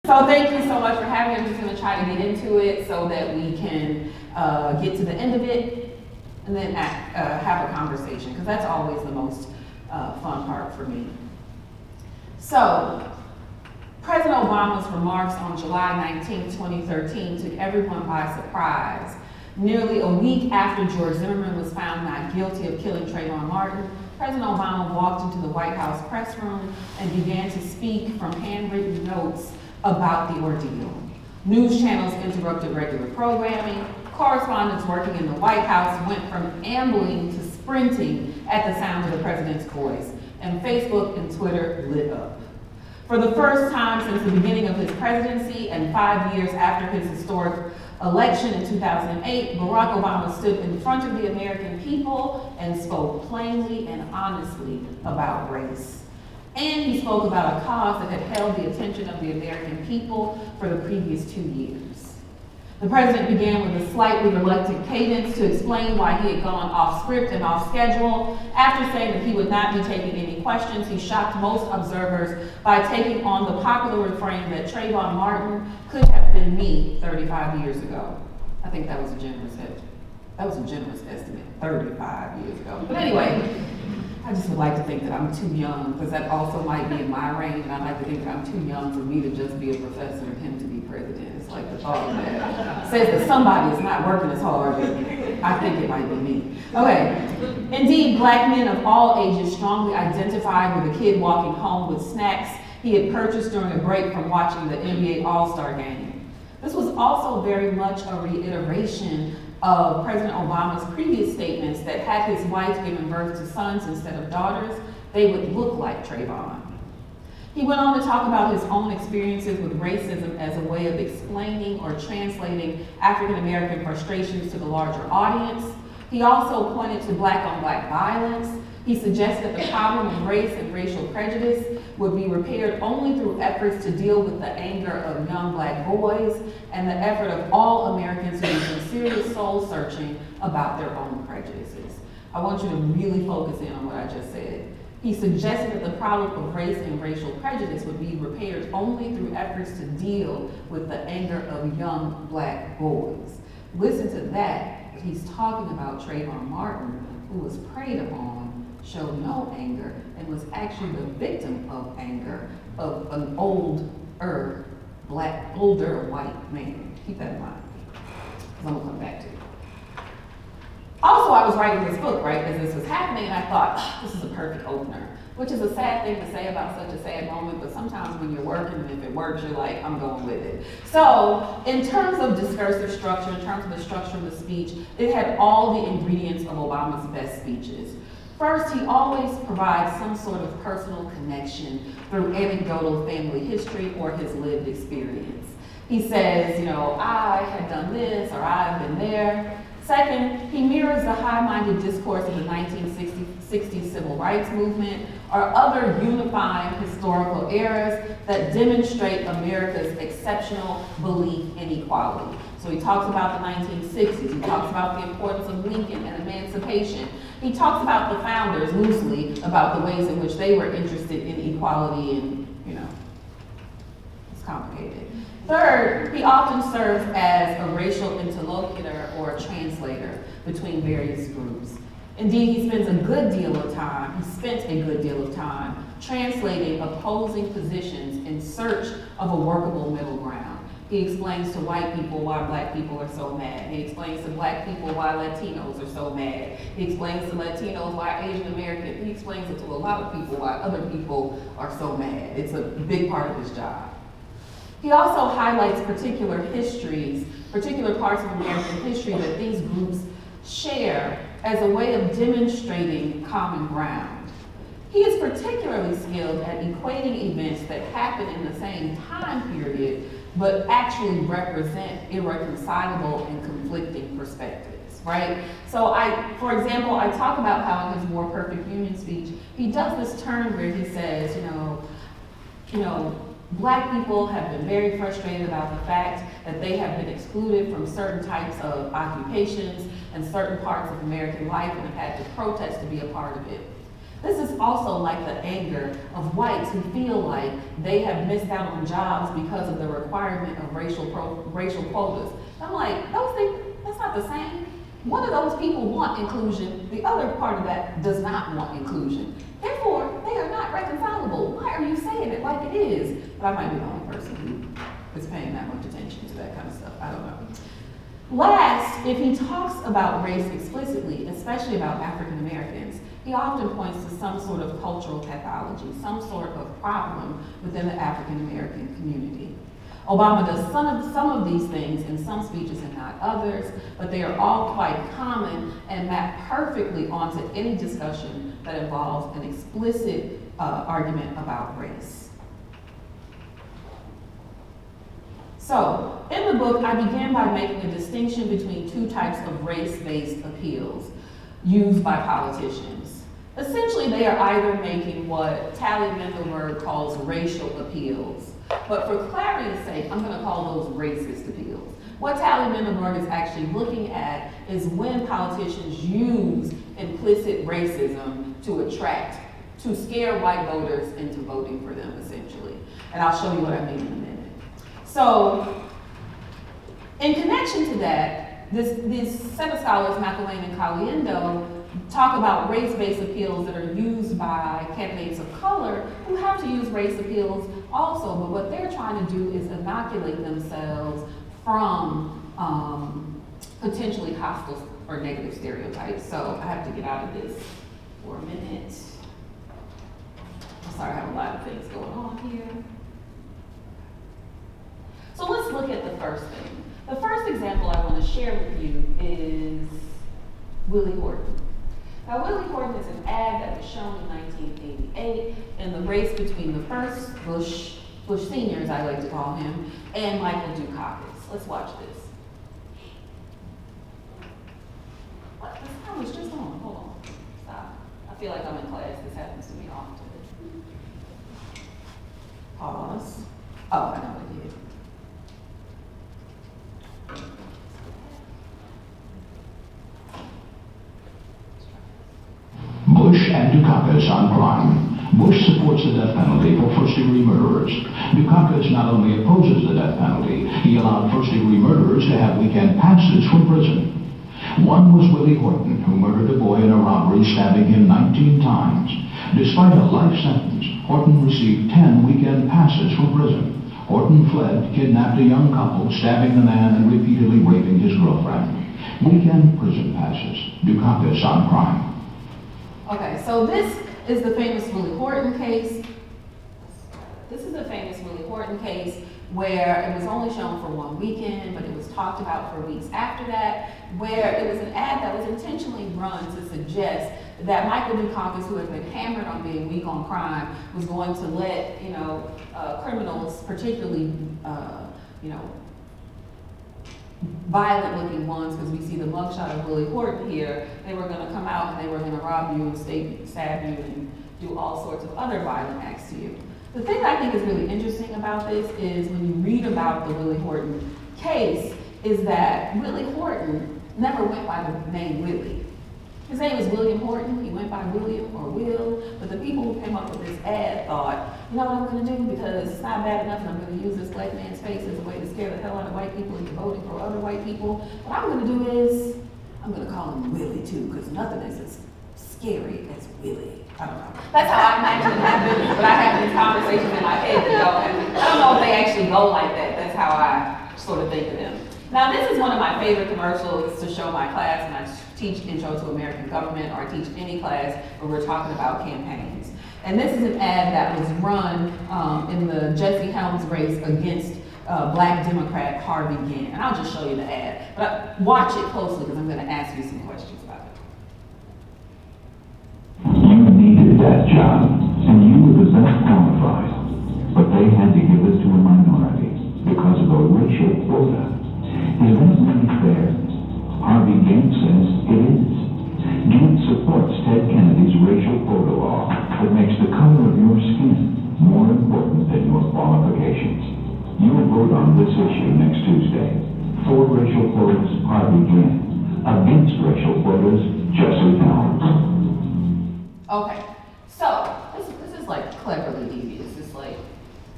So thank you so much for having me. I'm just going to try to get into it so that we can get to the end of it and then have a conversation, because that's always the most fun part for me. So, President Obama's remarks on July 19, 2013 took everyone by surprise. Nearly a week after George Zimmerman was found not guilty of killing Trayvon Martin, President Obama walked into the White House press room and began to speak from handwritten notes about the ordeal. News channels interrupted regular programming. Correspondents working in the White House went from ambling to sprinting at the sound of the president's voice, and Facebook and Twitter lit up. For the first time since the beginning of his presidency and 5 years after his historic election in 2008, Barack Obama stood in front of the American people and spoke plainly and honestly about race. And he spoke about a cause that had held the attention of the American people for the previous 2 years. The president began with a slightly reluctant cadence to explain why he had gone off script and off schedule. After saying that he would not be taking any questions, he shocked most observers by taking on the popular refrain that Trayvon Martin could have been me 35 years ago. I think that was a generous estimate, 35 years ago. But anyway, I just would like to think that I'm too young, because that also might be in my range, and I like to think that I'm too young for me to just be a professor and him to be president. It's like the thought of that says that somebody is not working as hard, but I think it might be me. Okay. Indeed, black men of all ages strongly identified with a kid walking home with snacks he had purchased during a break from watching the NBA All-Star game. This was also very much a reiteration of President Obama's previous statements that had his wife given birth to sons instead of daughters, they would look like Trayvon. He went on to talk about his own experiences with racism as a way of explaining or translating African American frustrations to the larger audience. He also pointed to black-on-black violence. He suggested that the problem of race and racial prejudice would be repaired only through efforts to deal with the anger of young black boys and the effort of all Americans who are sincerely soul-searching about their own prejudices. I want you to really focus in on what I just said. He suggested that the problem of race and racial prejudice would be repaired only through efforts to deal with the anger of young black boys. Listen to that. He's talking about Trayvon Martin, who was preyed upon, showed no anger, and was actually the victim of anger of an older white man. Keep that in mind, because I'm gonna come back to it. Also, I was writing this book, right, as this was happening, and I thought, this is a perfect opener, which is a sad thing to say about such a sad moment, but sometimes when you're working, and if it works, you're like, I'm going with it. So, in terms of discursive structure, in terms of the structure of the speech, it had all the ingredients of Obama's best speeches. First, he always provides some sort of personal connection through anecdotal family history or his lived experience. He says, I had done this, or I've been there. Second, he mirrors the high-minded discourse of the 1960s civil rights movement or other unifying historical eras that demonstrate America's exceptional belief in equality. So he talks about the 1960s, he talks about the importance of Lincoln and emancipation. He talks about the founders loosely, about the ways in which they were interested in equality, and it's complicated. Third, he often serves as a racial interlocutor or a translator between various groups. Indeed, he spent a good deal of time translating opposing positions in search of a workable middle ground. He explains to white people why black people are so mad. He explains to black people why Latinos are so mad. He explains to Latinos why Asian American, he explains it to a lot of people why other people are so mad. It's a big part of his job. He also highlights particular parts of American history that these groups share as a way of demonstrating common ground. He is particularly skilled at equating events that happen in the same time period, but actually represent irreconcilable and conflicting perspectives, right? So for example, I talk about how in his More Perfect Union speech, he does this turn where he says, Black people have been very frustrated about the fact that they have been excluded from certain types of occupations and certain parts of American life and have had to protest to be a part of it. This is also like the anger of whites who feel like they have missed out on jobs because of the requirement of racial quotas. I'm like, those things, that's not the same. One of those people want inclusion, the other part of that does not want inclusion. Therefore, they are not reconcilable. Why are you saying it like it is? But I might be the only person who is paying that much attention to that kind of stuff. I don't know. Last, if he talks about race explicitly, especially about African Americans, he often points to some sort of cultural pathology, some sort of problem within the African American community. Obama does some of these things in some speeches and not others, but they are all quite common and map perfectly onto any discussion that involves an explicit argument about race. So, in the book, I began by making a distinction between two types of race-based appeals used by politicians. Essentially, they are either making what Tally Mendelberg calls racial appeals, but for clarity's sake, I'm going to call those racist appeals. What Tally Mendelberg is actually looking at is when politicians use implicit racism to scare white voters into voting for them, essentially. And I'll show you what I mean in a minute. So, in connection to that, this set of scholars, McElwain and Caliendo, talk about race-based appeals that are used by candidates of color who have to use race appeals also, but what they're trying to do is inoculate themselves from potentially hostile or negative stereotypes. So I have to get out of this for a minute. I'm sorry, I have a lot of things going on here. So let's look at the first thing. The first example I want to share with you is Willie Horton. Now, Willie Horton is an ad that was shown in 1988 in the race between the first Bush seniors, I like to call him, and Michael Dukakis. Let's watch this. What? This time was just on. Hold on. Stop. I feel like I'm in class. This happens to me often. Pause. Oh, I know what it is. Bush and Dukakis on crime. Bush supports the death penalty for first-degree murderers. Dukakis not only opposes the death penalty, he allowed first-degree murderers to have weekend passes from prison. One was Willie Horton, who murdered a boy in a robbery, stabbing him 19 times. Despite a life sentence, Horton received 10 weekend passes from prison. Horton fled, kidnapped a young couple, stabbing the man and repeatedly raping his girlfriend. Weekend prison passes. Dukakis on crime. Okay, so this is the famous Willie Horton case. This is the famous Willie Horton case where it was only shown for one weekend, but it was talked about for weeks after that, where it was an ad that was intentionally run to suggest that Michael Dukakis, who had been hammered on being weak on crime, was going to let, criminals, particularly, violent-looking ones, because we see the mugshot of Willie Horton here, they were going to come out and they were going to rob you and stab you and do all sorts of other violent acts to you. The thing that I think is really interesting about this is when you read about the Willie Horton case, is that Willie Horton never went by the name Willie. His name is William Horton. He went by William or Will, but the people who came up with this ad thought, you know what I'm going to do, because it's not bad enough and I'm going to use this black man's face as a way to scare the hell out of white people into voting for other white people. What I'm going to do is, I'm going to call him Willie too, because nothing is as scary as Willie. I don't know. That's how I imagine it happened, but I have these conversations in my head that go, and I don't know if they actually go like that. That's how I sort of think of them. Now, this is one of my favorite commercials to show my class when I teach Intro to American Government, or I teach any class where we're talking about campaigns. And this is an ad that was run in the Jesse Helms race against Black Democrat Harvey Gantt. And I'll just show you the ad. But watch it closely because I'm going to ask you some questions about it. You needed that job, and you were the best qualified. But they had to give it to a minority because of a racial quota. Is that really fair? Harvey Gantt says it is. Gantt supports Ted Kennedy's racial quota law that makes the color of your skin more important than your qualifications. You will vote on this issue next Tuesday. For racial quotas, Harvey Gantt. Against racial quotas, Jesse Helms. Okay,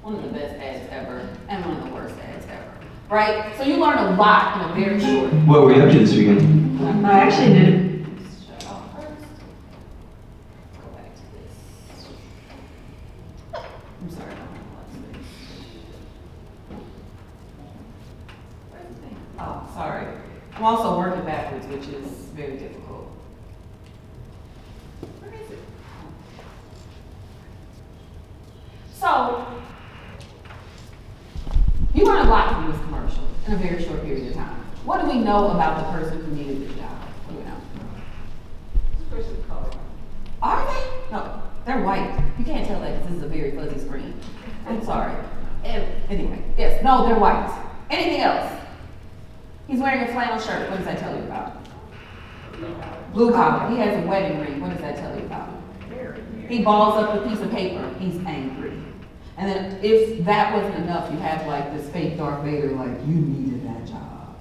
one of the best ads ever and one of the worst ads ever, right? So you learn a lot in a very short. What were you up to this weekend? I actually did. Shut off first. Let's go back to this. I'm sorry, I don't have a lot of space. Where's the thing? Oh, sorry. I'm also working backwards, which is very difficult. Where is it? So, you learn a lot from this commercial in a very short period of time. What do we know about the person who needed this job? What do we know? This person's of color. Are they? No, they're white. You can't tell that because this is a very fuzzy screen. I'm sorry. Anyway, yes, no, they're white. Anything else? He's wearing a flannel shirt. What does that tell you about? Blue collar. He has a wedding ring. What does that tell you about? He balls up a piece of paper. He's angry. And then if that wasn't enough, you have like this fake Darth Vader, like, you needed that job.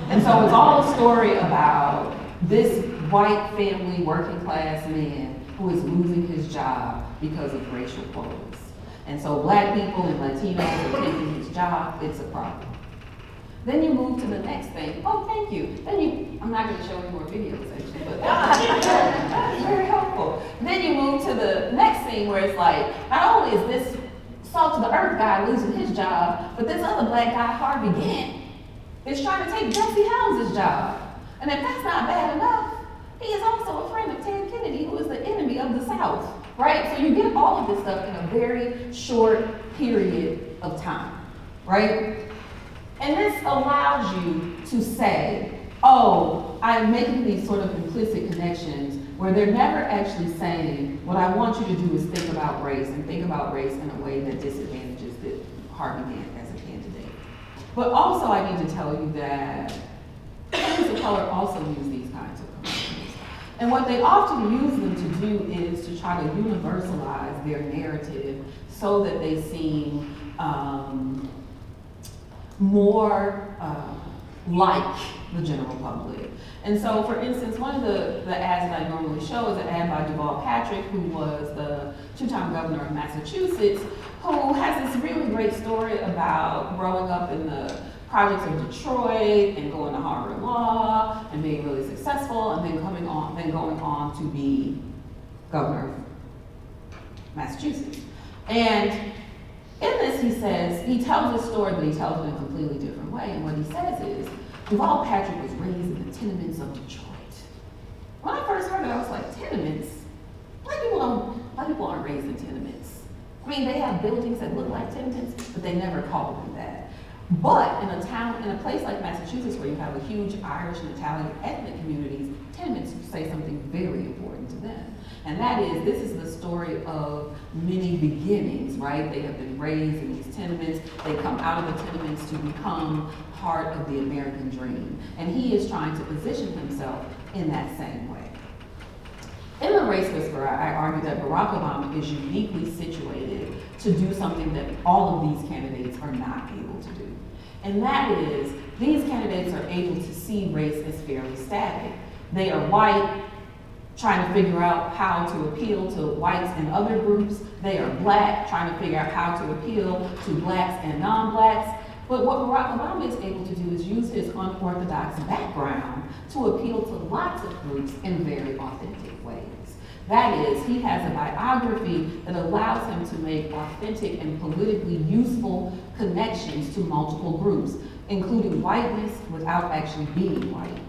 And so it's all a story about this white family, working class man who is losing his job because of racial quotas. And so black people and Latinos are taking his job. It's a problem. Then you move to the next thing. Oh, thank you. I'm not going to show any more videos actually, but that's very helpful. Then you move to the next thing where it's like, not only is this salt of the earth guy losing his job, but this other black guy, Harvey Gantt, is trying to take Jesse Helms' job. And if that's not bad enough, he is also a friend of Ted Kennedy, who is the enemy of the South, right? So you get all of this stuff in a very short period of time, right? And this allows you to say, oh, I'm making these sort of implicit connections where they're never actually saying, what I want you to do is think about race and think about race in a way that disadvantages the Harvey Gantt as a candidate. But also I need to tell you that families of color also use these kinds of commercials. And what they often use them to do is to try to universalize their narrative so that they seem more like the general public. And so, for instance, one of the ads that I normally show is an ad by Deval Patrick, who was the two-time governor of Massachusetts, who has this really great story about growing up in the projects of Detroit and going to Harvard Law and being really successful, and then going on to be governor of Massachusetts. And in this, he tells this story, but he tells it in a completely different way. And what he says is, Deval Patrick was raised in the tenements of Detroit. When I first heard it, I was like, tenements? Black people aren't raised in tenements. I mean, they have buildings that look like tenements, but they never call them that. But in a place like Massachusetts, where you have a huge Irish and Italian ethnic communities, tenements say something very important to them. And that is, this is the story of many beginnings, right? They have been raised in these tenements. They come out of the tenements to become part of the American dream. And he is trying to position himself in that same way. In The Race Whisperer, I argue that Barack Obama is uniquely situated to do something that all of these candidates are not able to do. And that is, these candidates are able to see race as fairly static. They are white, trying to figure out how to appeal to whites and other groups. They are black, trying to figure out how to appeal to blacks and non-blacks. But what Barack Obama is able to do is use his unorthodox background to appeal to lots of groups in very authentic ways. That is, he has a biography that allows him to make authentic and politically useful connections to multiple groups, including whiteness without actually being white.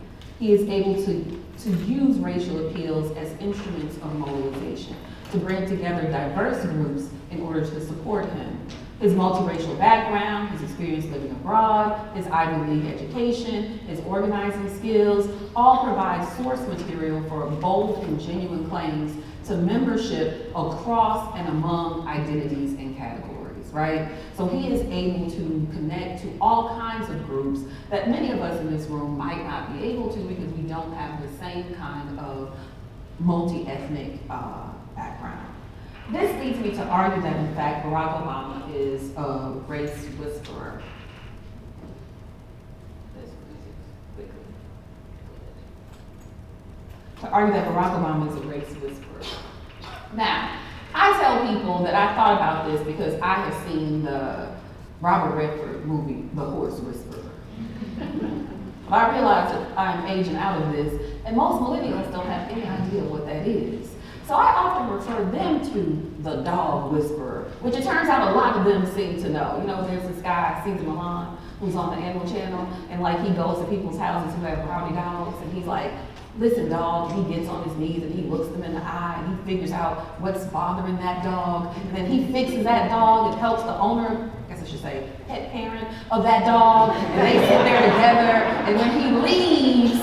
He is able to use racial appeals as instruments of mobilization, to bring together diverse groups in order to support him. His multiracial background, his experience living abroad, his Ivy League education, his organizing skills, all provide source material for bold and genuine claims to membership across and among identities and categories, right? So he is able to connect to all kinds of groups that many of us in this room might not be able to because we don't have the same kind of multi-ethnic background. This leads me to argue that, in fact, Barack Obama is a race whisperer. To argue that Barack Obama is a race whisperer. Now, I tell people that I thought about this because I have seen the Robert Redford movie, The Horse Whisperer. But I realize that I'm aging out of this, and most millennials don't have any idea what that is. So I often refer them to the dog whisperer, which it turns out a lot of them seem to know. You know, there's this guy, Caesar Milan, who's on the Animal Channel, and like he goes to people's houses who have rowdy dogs, and he's like, listen, dog, and he gets on his knees and he looks them in the eye and he figures out what's bothering that dog, and then he fixes that dog and helps the owner, I guess I should say, pet parent of that dog, and they sit there together, and when he leaves,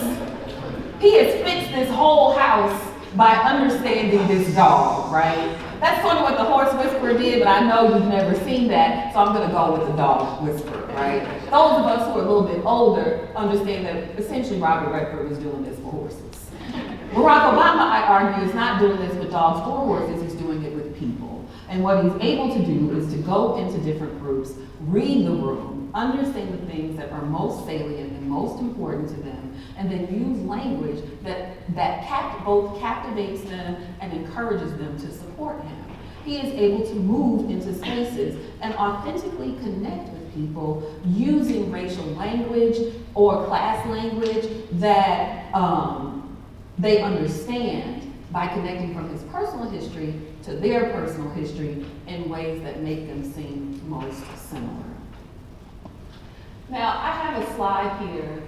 he has fixed this whole house by understanding this dog, right? That's sort of what the horse whisperer did, but I know you've never seen that, so I'm gonna go with the dog whisperer, right? Those of us who are a little bit older understand that essentially Robert Redford was doing this for horses. Barack Obama, I argue, is not doing this with dogs or horses, he's doing it with people. And what he's able to do is to go into different groups, read the room, understand the things that are most salient and most important to them, and then use language that both captivates them and encourages them to support him. He is able to move into spaces and authentically connect with people using racial language or class language that they understand by connecting from his personal history to their personal history in ways that make them seem most similar. Now, I have a slide here.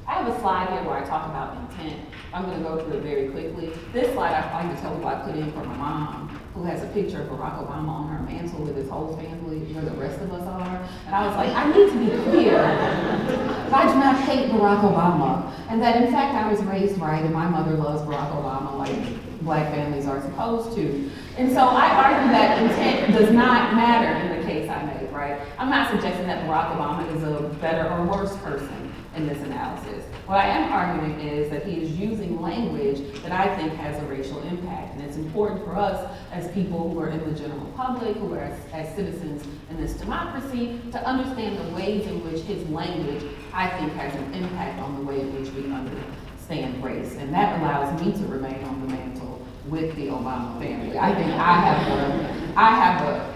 Where I talk about intent. I'm going to go through it very quickly. This slide I like to tell people I put in for my mom, who has a picture of Barack Obama on her mantle with his whole family, where the rest of us are. And I was like, I need to be clear that I do not hate Barack Obama, and that in fact I was raised right, and my mother loves Barack Obama like black families are supposed to. And so I argue that intent does not matter in the case I make, right? I'm not suggesting that Barack Obama is a better or worse person in this analysis. What I am arguing is that he is using language that I think has a racial impact. And it's important for us as people who are in the general public, who are as citizens in this democracy, to understand the ways in which his language, I think, has an impact on the way in which we understand race. And that allows me to remain on the mantle with the Obama family. I think I have a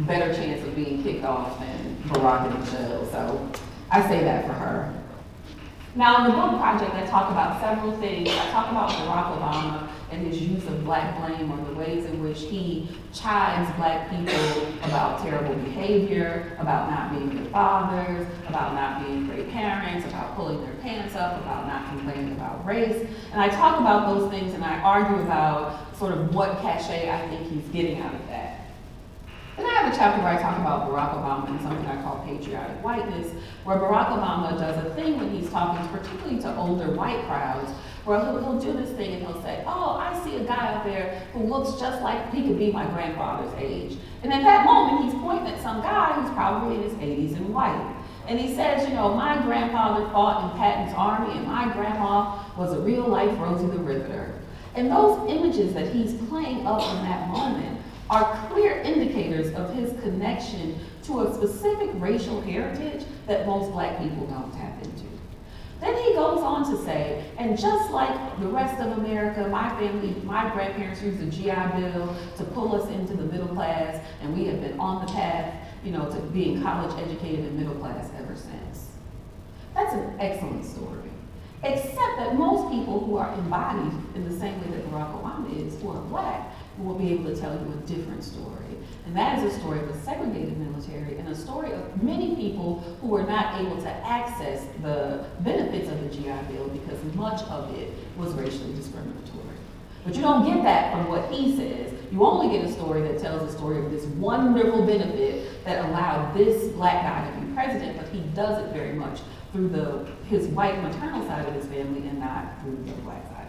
better chance of being kicked off than Barack and Michelle. So I say that for her. Now, in the book project, I talk about several things. I talk about Barack Obama and his use of black blame, or the ways in which he chides black people about terrible behavior, about not being good fathers, about not being great parents, about pulling their pants up, about not complaining about race. And I talk about those things, and I argue about sort of what cachet I think he's getting out of that. Then I have a chapter where I talk about Barack Obama and something I call patriotic whiteness, where Barack Obama does a thing when he's talking particularly to older white crowds, where he'll do this thing and he'll say, oh, I see a guy out there who looks just like he could be my grandfather's age. And at that moment, he's pointing at some guy who's probably in his 80s and white. And he says, you know, my grandfather fought in Patton's army, and my grandma was a real-life Rosie the Riveter. And those images that he's playing up in that moment are clear indicators of his connection to a specific racial heritage that most black people don't tap into. Then he goes on to say, and just like the rest of America, my family, my grandparents used the GI Bill to pull us into the middle class, and we have been on the path, you know, to being college educated and middle class ever since. That's an excellent story. Except that most people who are embodied in the same way that Barack Obama is, who are black, will be able to tell you a different story. And that is a story of a segregated military and a story of many people who were not able to access the benefits of the GI Bill because much of it was racially discriminatory. But you don't get that from what he says. You only get a story that tells the story of this wonderful benefit that allowed this black guy to be president, but he does it very much through his white maternal side of his family and not through the black side.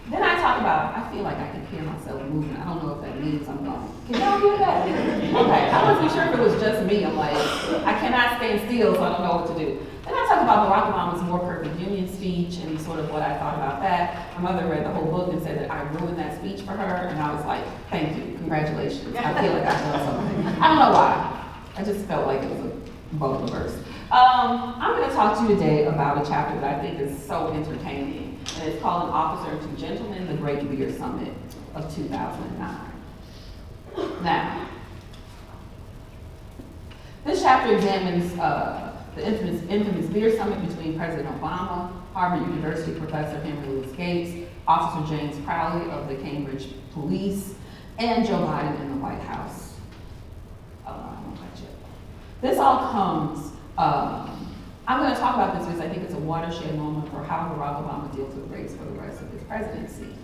Then I talk about, I feel like I can hear myself moving. I don't know if that means I'm going, can y'all hear that? Okay, I wasn't sure if it was just me. I'm like, I cannot stand still, so I don't know what to do. Then I talk about Barack Obama's More Perfect Union speech and sort of what I thought about that. My mother read the whole book and said that I ruined that speech for her, and I was like, thank you, congratulations. I feel like I've done something. I don't know why. I just felt like it was a bubble burst. I'm going to talk to you today about a chapter that I think is so entertaining. and it's called An Officer and Two Gentlemen, the Great Beer Summit of 2009. Now, this chapter examines the infamous beer summit between President Obama, Harvard University professor Henry Louis Gates, Officer James Crowley of the Cambridge Police, and Joe Biden in the White House. Oh, no, I won't touch it. This all comes, I'm going to talk about this because I think it's a watershed moment for how Barack Obama deals with race for the rest of his presidency.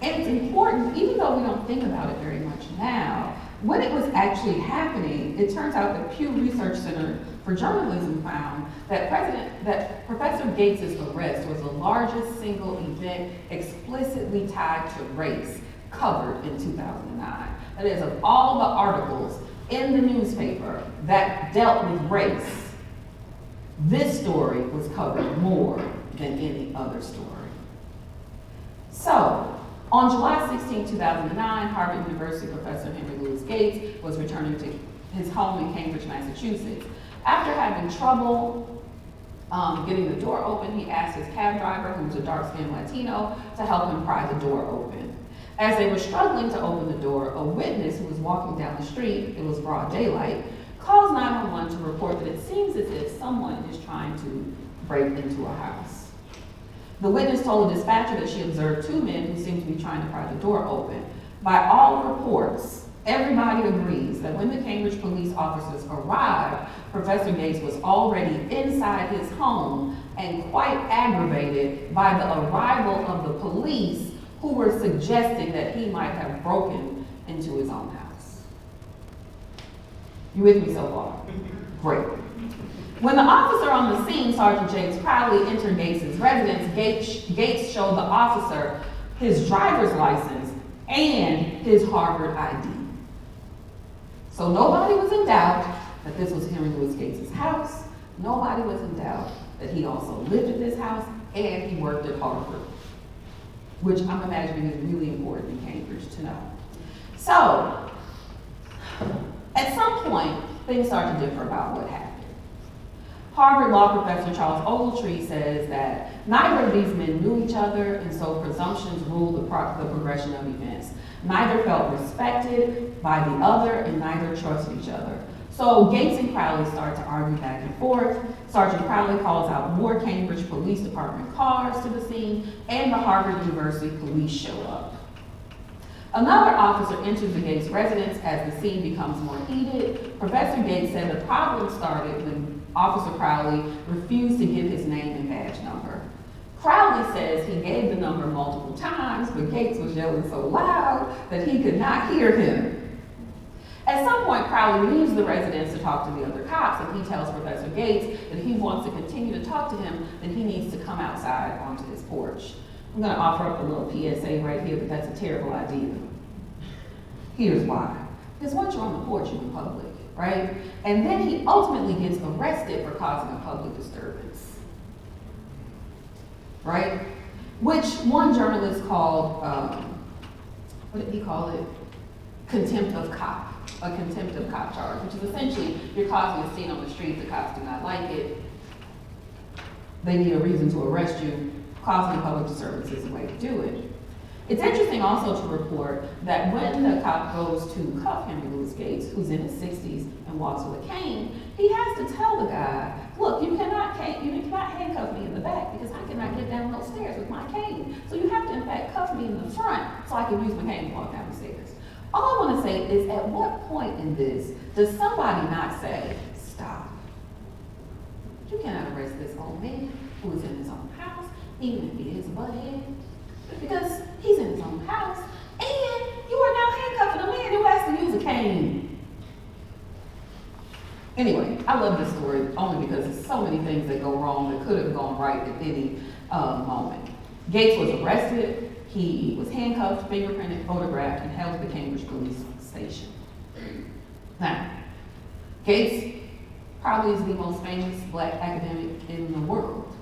And it's important, even though we don't think about it very much now, when it was actually happening, it turns out the Pew Research Center for Journalism found that Professor Gates' arrest was the largest single event explicitly tied to race covered in 2009. That is, of all the articles in the newspaper that dealt with race, this story was covered more than any other story. So, on July 16, 2009, Harvard University professor Henry Louis Gates was returning to his home in Cambridge, Massachusetts. After having trouble getting the door open, he asked his cab driver, who was a dark-skinned Latino, to help him pry the door open. As they were struggling to open the door, a witness who was walking down the street, it was broad daylight, calls 911 to report that it seems as if someone is trying to break into a house. The witness told the dispatcher that she observed two men who seemed to be trying to pry the door open. By all reports, everybody agrees that when the Cambridge police officers arrived, Professor Gates was already inside his home and quite aggravated by the arrival of the police, who were suggesting that he might have broken into his own house. You with me so far? Great. When the officer on the scene, Sergeant James Crowley, entered Gates' residence, Gates showed the officer his driver's license and his Harvard ID. So nobody was in doubt that this was Henry Louis Gates' house. Nobody was in doubt that he also lived in this house and he worked at Harvard, which I'm imagining is really important in Cambridge to know. So, at some point, things start to differ about what happened. Harvard law professor Charles Ogletree says that neither of these men knew each other, and so presumptions ruled the progression of events. Neither felt respected by the other, and neither trusted each other. So Gates and Crowley start to argue back and forth. Sergeant Crowley calls out more Cambridge Police Department cars to the scene, and the Harvard University police show up. Another officer enters the Gates residence as the scene becomes more heated. Professor Gates said the problem started when Officer Crowley refused to give his name and badge number. Crowley says he gave the number multiple times, but Gates was yelling so loud that he could not hear him. At some point, Crowley leaves the residence to talk to the other cops, and he tells Professor Gates that if he wants to continue to talk to him, then he needs to come outside onto his porch. I'm going to offer up a little PSA right here, but that's a terrible idea. Here's why. Because once you're on the porch, you're in public, right? And then he ultimately gets arrested for causing a public disturbance, right? Which one journalist called, what did he call it? Contempt of cop. A contempt of cop charge, which is essentially you're causing a scene on the street, the cops do not like it, they need a reason to arrest you, causing a public disturbance is the way to do it. It's interesting also to report that when the cop goes to cuff Henry Louis Gates, who's in his 60s and walks with a cane, he has to tell the guy, look, you cannot handcuff me in the back because I cannot get down those stairs with my cane. So you have to, in fact, cuff me in the front so I can use my cane to walk down the stairs. All I want to say is, at what point in this does somebody not say, stop? You cannot arrest this old man who is in his own house, even if he is a butthead, because he's in his own house, and you are now handcuffing a man who has to use a cane. Anyway, I love this story only because there's so many things that go wrong that could have gone right at any moment. Gates was arrested. He was handcuffed, fingerprinted, photographed, and held to the Cambridge police station. Now, Gates probably is the most famous black academic in the world.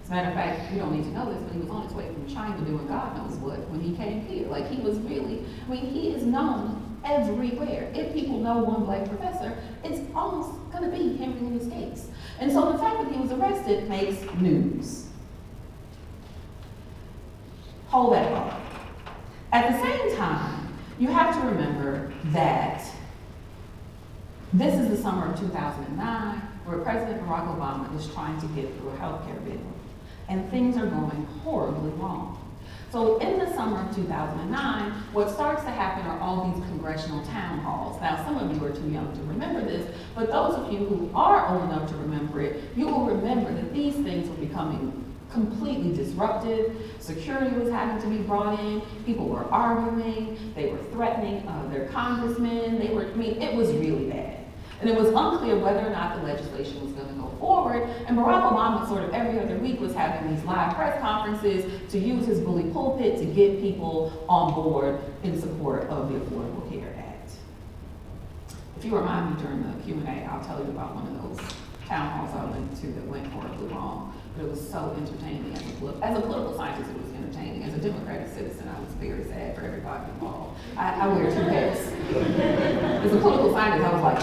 As a matter of fact, you don't need to know this, but he was on his way from China doing God knows what when he came here. Like, he was really, he is known everywhere. If people know one black professor, it's almost going to be Henry Louis Gates. And so the fact that he was arrested makes news. hold that thought. At the same time, you have to remember that this is the summer of 2009, where President Barack Obama is trying to get through a health care bill, and things are going horribly wrong. So in the summer of 2009, what starts to happen are all these congressional town halls. Now, some of you are too young to remember this, but those of you who are old enough to remember it, you will remember that these things were becoming completely disruptive. Security was having to be brought in. People were arguing. They were threatening their congressmen. It was really bad. And it was unclear whether or not the legislation was going to go forward. And Barack Obama sort of every other week was having these live press conferences to use his bully pulpit to get people on board in support of the Affordable Care Act. If you remind me during the Q&A, I'll tell you about one of those town halls I went to that went horribly wrong. But it was so entertaining. As a political scientist, it was entertaining. As a Democratic citizen, I was very sad for everybody involved. I wear two hats. As a political scientist, I was like,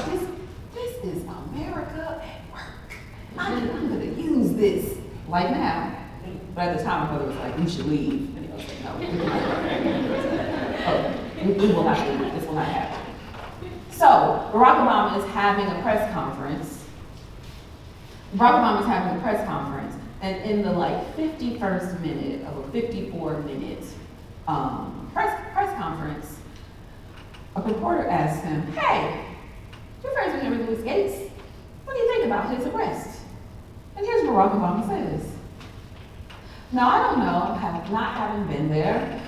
this is America at work. I'm going to use this like now. But at the time, my brother was like, we should leave. And he was like, no, we will not leave. This will not happen. So Barack Obama is having a press conference. And in the 51st minute of a 54-minute press conference, a reporter asked him, hey, you're friends with Henry Louis Gates. What do you think about his arrest? And here's what Barack Obama says. Now, I don't know, not having been there,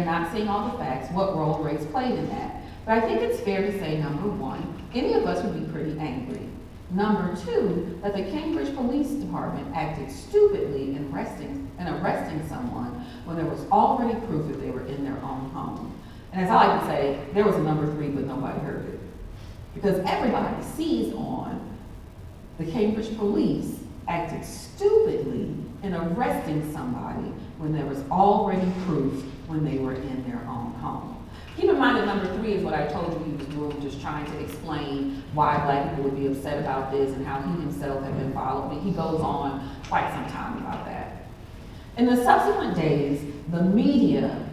not seeing all the facts, what role race played in that. But I think it's fair to say, number one, any of us would be pretty angry. Number two, that the Cambridge Police Department acted stupidly in arresting someone when there was already proof that they were in their own home. And as I like to say, there was a number three, but nobody heard it. Because everybody sees on the Cambridge police acted stupidly in arresting somebody when there was already proof when they were in their own home. Keep in mind that number three is what I told you he was doing, just trying to explain why black people would be upset about this and how he himself had been followed. He goes on quite some time about that. In the subsequent days, the media,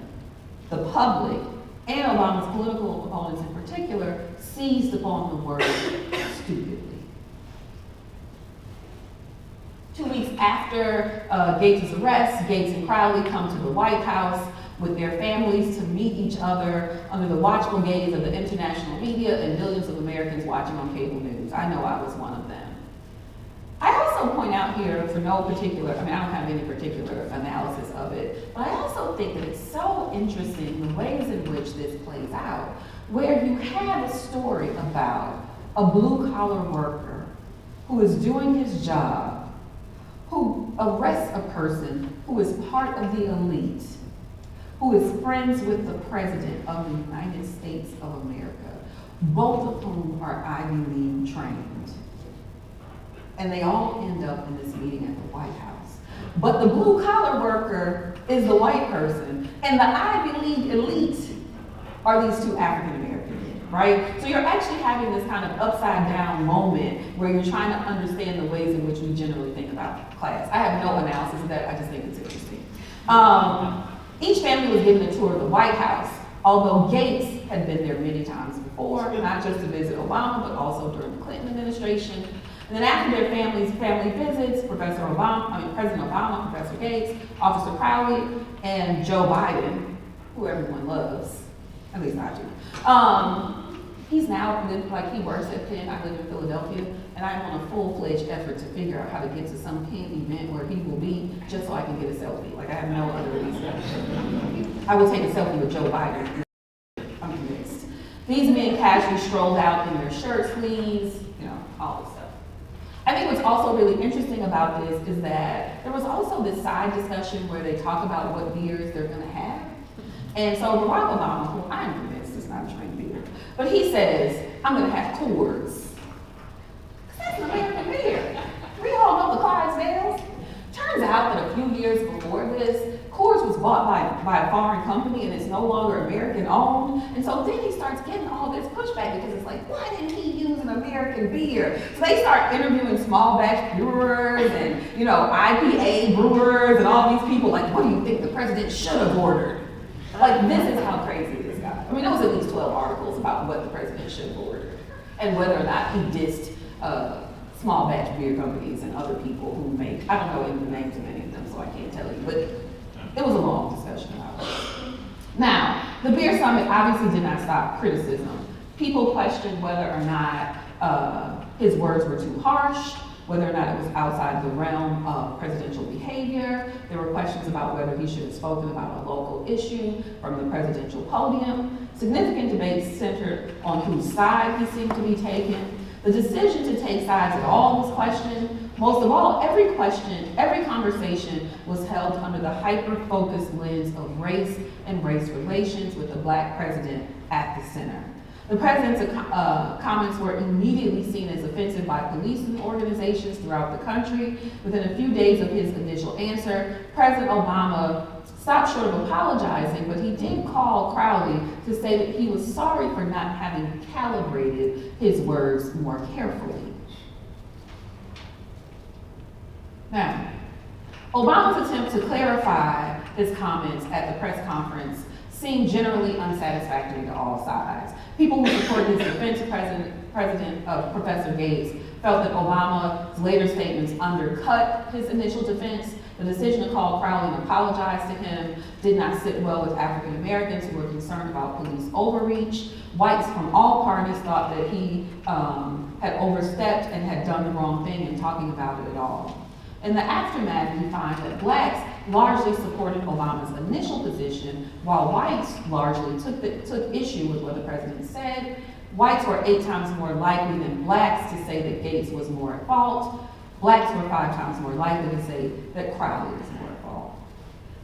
the public, and Obama's political opponents in particular, seized upon the word stupidly. 2 weeks after Gates' arrest, Gates and Crowley come to the White House with their families to meet each other under the watchful gaze of the international media and millions of Americans watching on cable news. I know I was one of them. I also point out here for no particular, I don't have any particular analysis of it, but I also think that it's so interesting the ways in which this plays out, where you have a story about a blue-collar worker who is doing his job, who arrests a person who is part of the elite, who is friends with the President of the United States of America, both of whom are Ivy League trained. And they all end up in this meeting at the White House. But the blue-collar worker is the white person, and the Ivy League elite are these two African-American men, right? So you're actually having this kind of upside-down moment where you're trying to understand the ways in which we generally think about class. I have no analysis of that, I just think it's interesting. Each family was given a tour of the White House, although Gates had been there many times before, not just to visit Obama, but also during the Clinton administration. And then after their family visits, President Obama, Professor Gates, Officer Crowley, and Joe Biden, who everyone loves, at least I do. He's now, he works at Penn, I live in Philadelphia, and I'm on a full-fledged effort to figure out how to get to some Penn event where he will be, just so I can get a selfie. I have no other reason. I will take a selfie with Joe Biden. I'm convinced. These men casually strolled out in their shirt sleeves, all this stuff. I think what's also really interesting about this is that there was also this side discussion where they talk about what beers they're going to have. And so Barack Obama, who I'm convinced is not a trained beer, but he says, I'm going to have Coors. That's an American beer. We all know the Clydesdales. Turns turns out that a few years before this, Coors was bought by a foreign company and it's no longer American owned. And so then he starts getting all this pushback because it's like, why didn't he use an American beer? So they start interviewing small batch brewers and, IPA brewers and all these people like, what do you think the president should have ordered? Like, this is how crazy this got. I mean, there was at least 12 articles about what the president should have ordered and whether or not he dissed small batch beer companies and other people who make, I don't know even the names of any of them, so I can't tell you, but it was a long discussion about it. Now, the beer summit obviously did not stop criticism. People questioned whether or not his words were too harsh, whether or not it was outside the realm of presidential behavior. There were questions about whether he should have spoken about a local issue from the presidential podium. Significant debates centered on whose side he seemed to be taking. The decision to take sides at all was questioned. Most of all, every conversation was held under the hyper-focused lens of race and race relations with the Black president at the center. The president's comments were immediately seen as offensive by police and organizations throughout the country. Within a few days of his initial answer, President Obama stopped short of apologizing, but he did call Crowley to say that he was sorry for not having calibrated his words more carefully. Now, Obama's attempt to clarify his comments at the press conference seemed generally unsatisfactory to all sides. People who supported his defense of Professor Gates felt that Obama's later statements undercut his initial defense. The decision to call Crowley and apologize to him did not sit well with African Americans who were concerned about police overreach. Whites from all parties thought that he had overstepped and had done the wrong thing in talking about it at all. In the aftermath, we find that blacks largely supported Obama's initial position, while whites largely took issue with what the president said. Whites were 8 times more likely than blacks to say that Gates was more at fault. Blacks were 5 times more likely to say that Crowley was more at fault.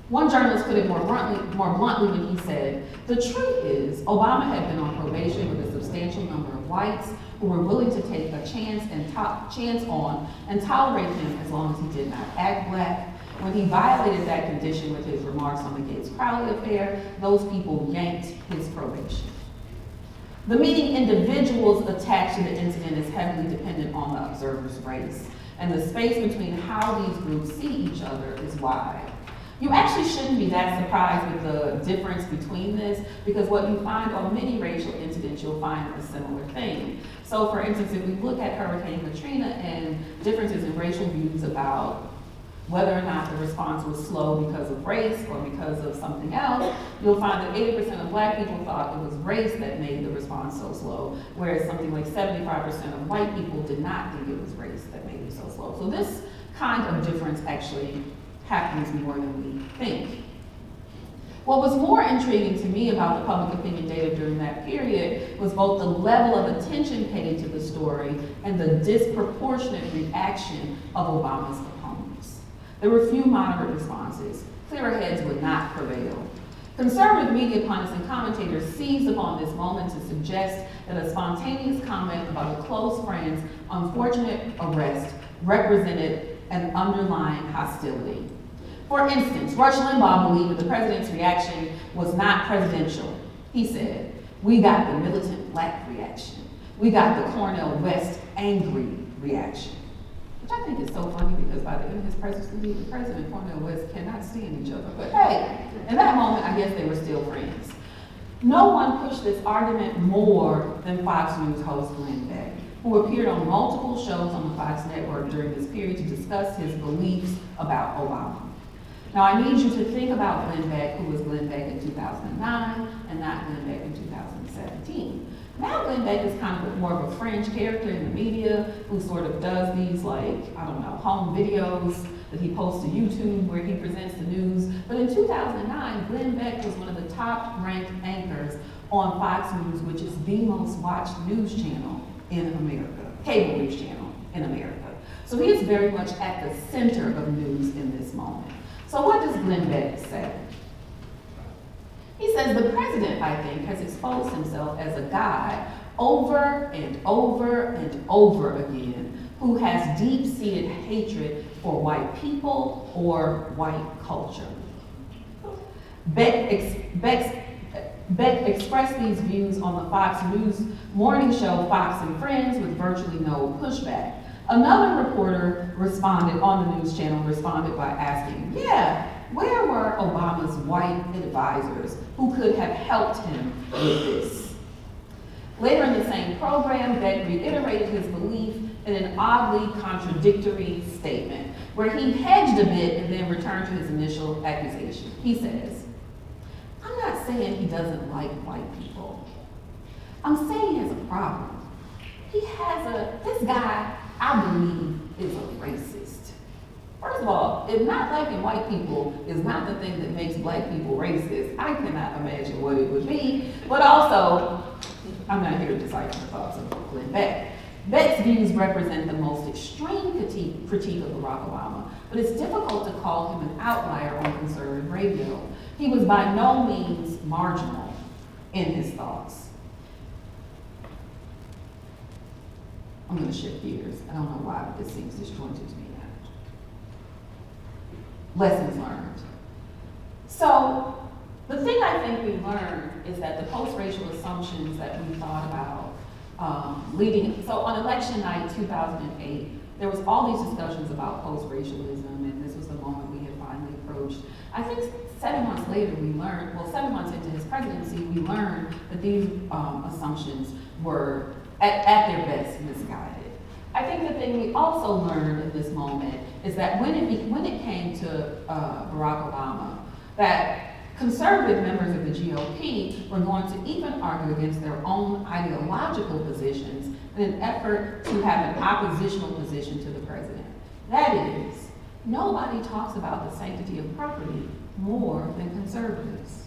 One journalist put it more bluntly when he said, "The truth is, Obama had been on probation with a substantial number of whites who were willing to take a chance on and tolerate him as long as he did not act black. When he violated that condition with his remarks on the Gates-Crowley affair, those people yanked his probation." The meaning individuals attached to the incident is heavily dependent on the observer's race, and the space between how these groups see each other is wide. You actually shouldn't be that surprised with the difference between this, because what you find on many racial incidents, you'll find a similar thing. So for instance, if we look at Hurricane Katrina and differences in racial views about whether or not the response was slow because of race or because of something else, you'll find that 80% of black people thought it was race that made the response so slow, whereas something like 75% of white people did not think it was race that made it so slow. So this kind of difference actually happens more than we think. What was more intriguing to me about the public opinion data during that period was both the level of attention paid to the story and the disproportionate reaction of Obama's opponents. There were few moderate responses. Clearer heads would not prevail. Conservative media pundits and commentators seized upon this moment to suggest that a spontaneous comment about a close friend's unfortunate arrest represented an underlying hostility. For instance, Rush Limbaugh believed that the president's reaction was not presidential. He said, "We got the militant black reaction. We got the Cornel West angry reaction." Which I think is so funny because by the end of his presidency, the president and Cornel West cannot stand each other. But hey, in that moment, I guess they were still friends. No one pushed this argument more than Fox News host Glenn Beck, who appeared on multiple shows on the Fox network during this period to discuss his beliefs about Obama. Now I need you to think about Glenn Beck, who was Glenn Beck in 2009 and not Glenn Beck in 2017. Now Glenn Beck is kind of more of a fringe character in the media who sort of does these home videos that he posts to YouTube where he presents the news. But in 2009, Glenn Beck was one of the top ranked anchors on Fox News, which is the most watched news channel in America, cable news channel in America. So he is very much at the center of news in this moment. So what does Glenn Beck say? He says, "The president, I think, has exposed himself as a guy over and over and over again who has deep-seated hatred for white people or white culture. Beck expressed these views on the Fox News morning show Fox and Friends with virtually no pushback. Another reporter responded on the news channel, responded by asking, yeah, where were Obama's white advisors who could have helped him with this? Later in the same program, Beck reiterated his belief in an oddly contradictory statement, where he hedged a bit and then returned to his initial accusation. He says, I'm not saying he doesn't like white people. I'm saying he has a problem. This guy, I believe, is a racist. First of all, if not liking white people is not the thing that makes black people racist, I cannot imagine what it would be. But also, I'm not here to decipher the thoughts of Glenn Beck. Beck's views represent the most extreme critique of Barack Obama, but it's difficult to call him an outlier on conservative radio. He was by no means marginal in his thoughts. I'm going to shift gears. I don't know why, but this seems disjointed to me now. Lessons learned. So, the thing I think we learned is that the post-racial assumptions that we thought about so on election night 2008, there was all these discussions about post-racialism, and this was the moment we had finally approached. I think 7 months later we learned, well, 7 months into his presidency, we learned that these assumptions were at their best misguided. I think the thing we also learned in this moment is that when it came to Barack Obama, that conservative members of the GOP were going to even argue against their own ideological positions in an effort to have an oppositional position to the president. That is, nobody talks about the sanctity of property more than conservatives.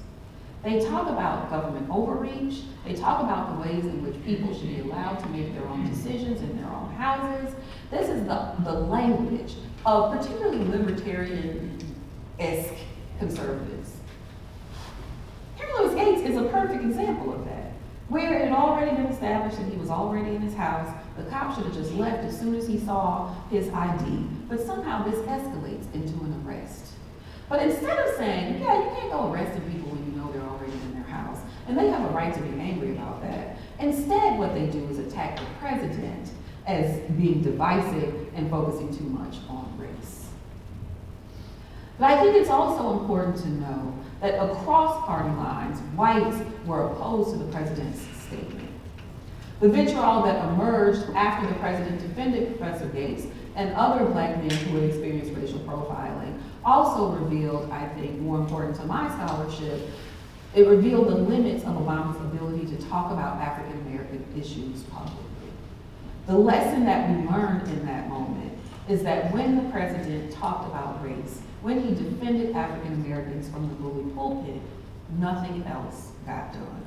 They talk about government overreach. They talk about the ways in which people should be allowed to make their own decisions in their own houses. This is the language of particularly libertarian-esque conservatives. Henry Louis Gates is a perfect example of that, where it had already been established that he was already in his house. The cop should have just left as soon as he saw his ID, but somehow this escalates into an arrest. But instead of saying, yeah, you can't go arresting people when you know they're already in their house, and they have a right to be angry about that, instead what they do is attack the president as being divisive and focusing too much on race. But I think it's also important to know that across party lines, whites were opposed to the president's statement. The vitriol that emerged after the president defended Professor Gates and other black men who had experienced racial profiling also revealed, I think, more important to my scholarship, it revealed the limits of Obama's ability to talk about African American issues publicly. The lesson that we learned in that moment is that when the president talked about race, when he defended African Americans from the bully pulpit, nothing else got done.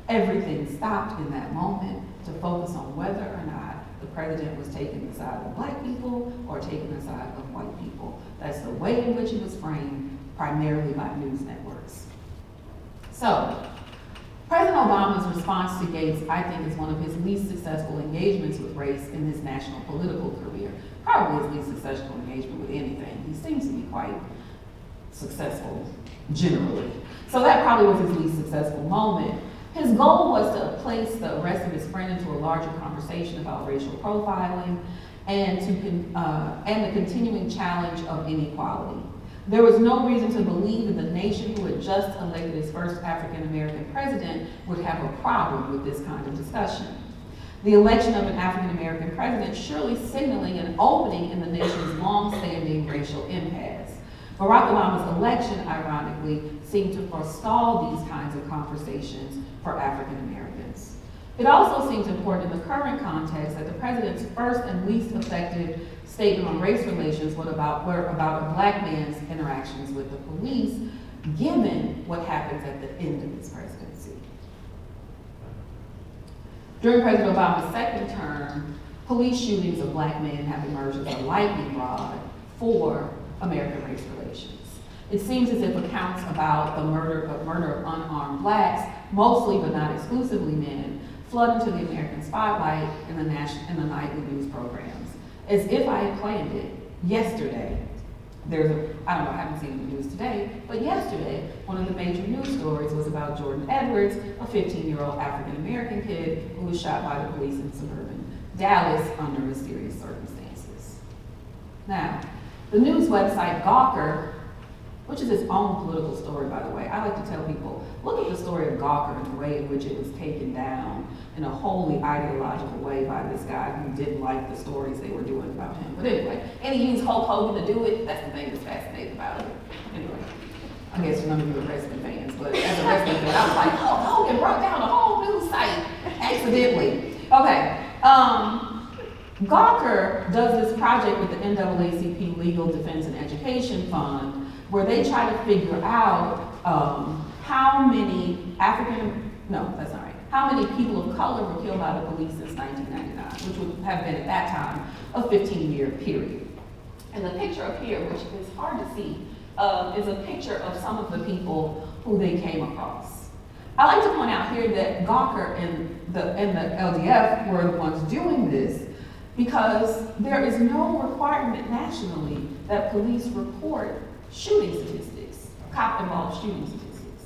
Everything stopped in that moment to focus on whether or not the president was taking the side of black people or taking the side of white people. That's the way in which it was framed, primarily by news networks. So, President Obama's response to Gates, I think, is one of his least successful engagements with race in his national political career. Probably his least successful engagement with anything. He seems to be quite successful, generally. So that probably was his least successful moment. His goal was to place the arrest of his friend into a larger conversation about racial profiling and the continuing challenge of inequality. There was no reason to believe that the nation who had just elected its first African-American president would have a problem with this kind of discussion. The election of an African-American president surely signaling an opening in the nation's long-standing racial impasse. Barack Obama's election, ironically, seemed to forestall these kinds of conversations for African Americans. It also seems important in the current context that the president's first and least effective statement on race relations were about a black man's interactions with the police, given what happens at the end of his presidency. During President Obama's second term, police shootings of black men have emerged as a lightning rod for American race relations. It seems as if accounts about the murder of unarmed blacks, mostly but not exclusively men, flood into the American spotlight in the nightly news programs. as if I had planned it. Yesterday, I don't know, I haven't seen the news today, but yesterday, one of the major news stories was about Jordan Edwards, a 15-year-old African-American kid who was shot by the police in suburban Dallas under mysterious circumstances. Now, the news website Gawker, which is its own political story, by the way. I like to tell people, look at the story of Gawker and the way in which it was taken down in a wholly ideological way by this guy who didn't like the stories they were doing about him. But anyway, and he used Hulk Hogan to do it. That's the thing that's fascinating about it. Anyway, I guess none of you are wrestling fans, but as a wrestling fan, I was like, Hulk Hogan brought down a whole news site accidentally. Okay. Gawker does this project with the NAACP Legal Defense and Education Fund, where they try to figure out how many how many people of color were killed by the police since 1999, which would have been at that time a 15-year period. And the picture up here, which is hard to see, is a picture of some of the people who they came across. I like to point out here that Gawker and the LDF were the ones doing this because there is no requirement nationally that police report shooting statistics, cop-involved shooting statistics.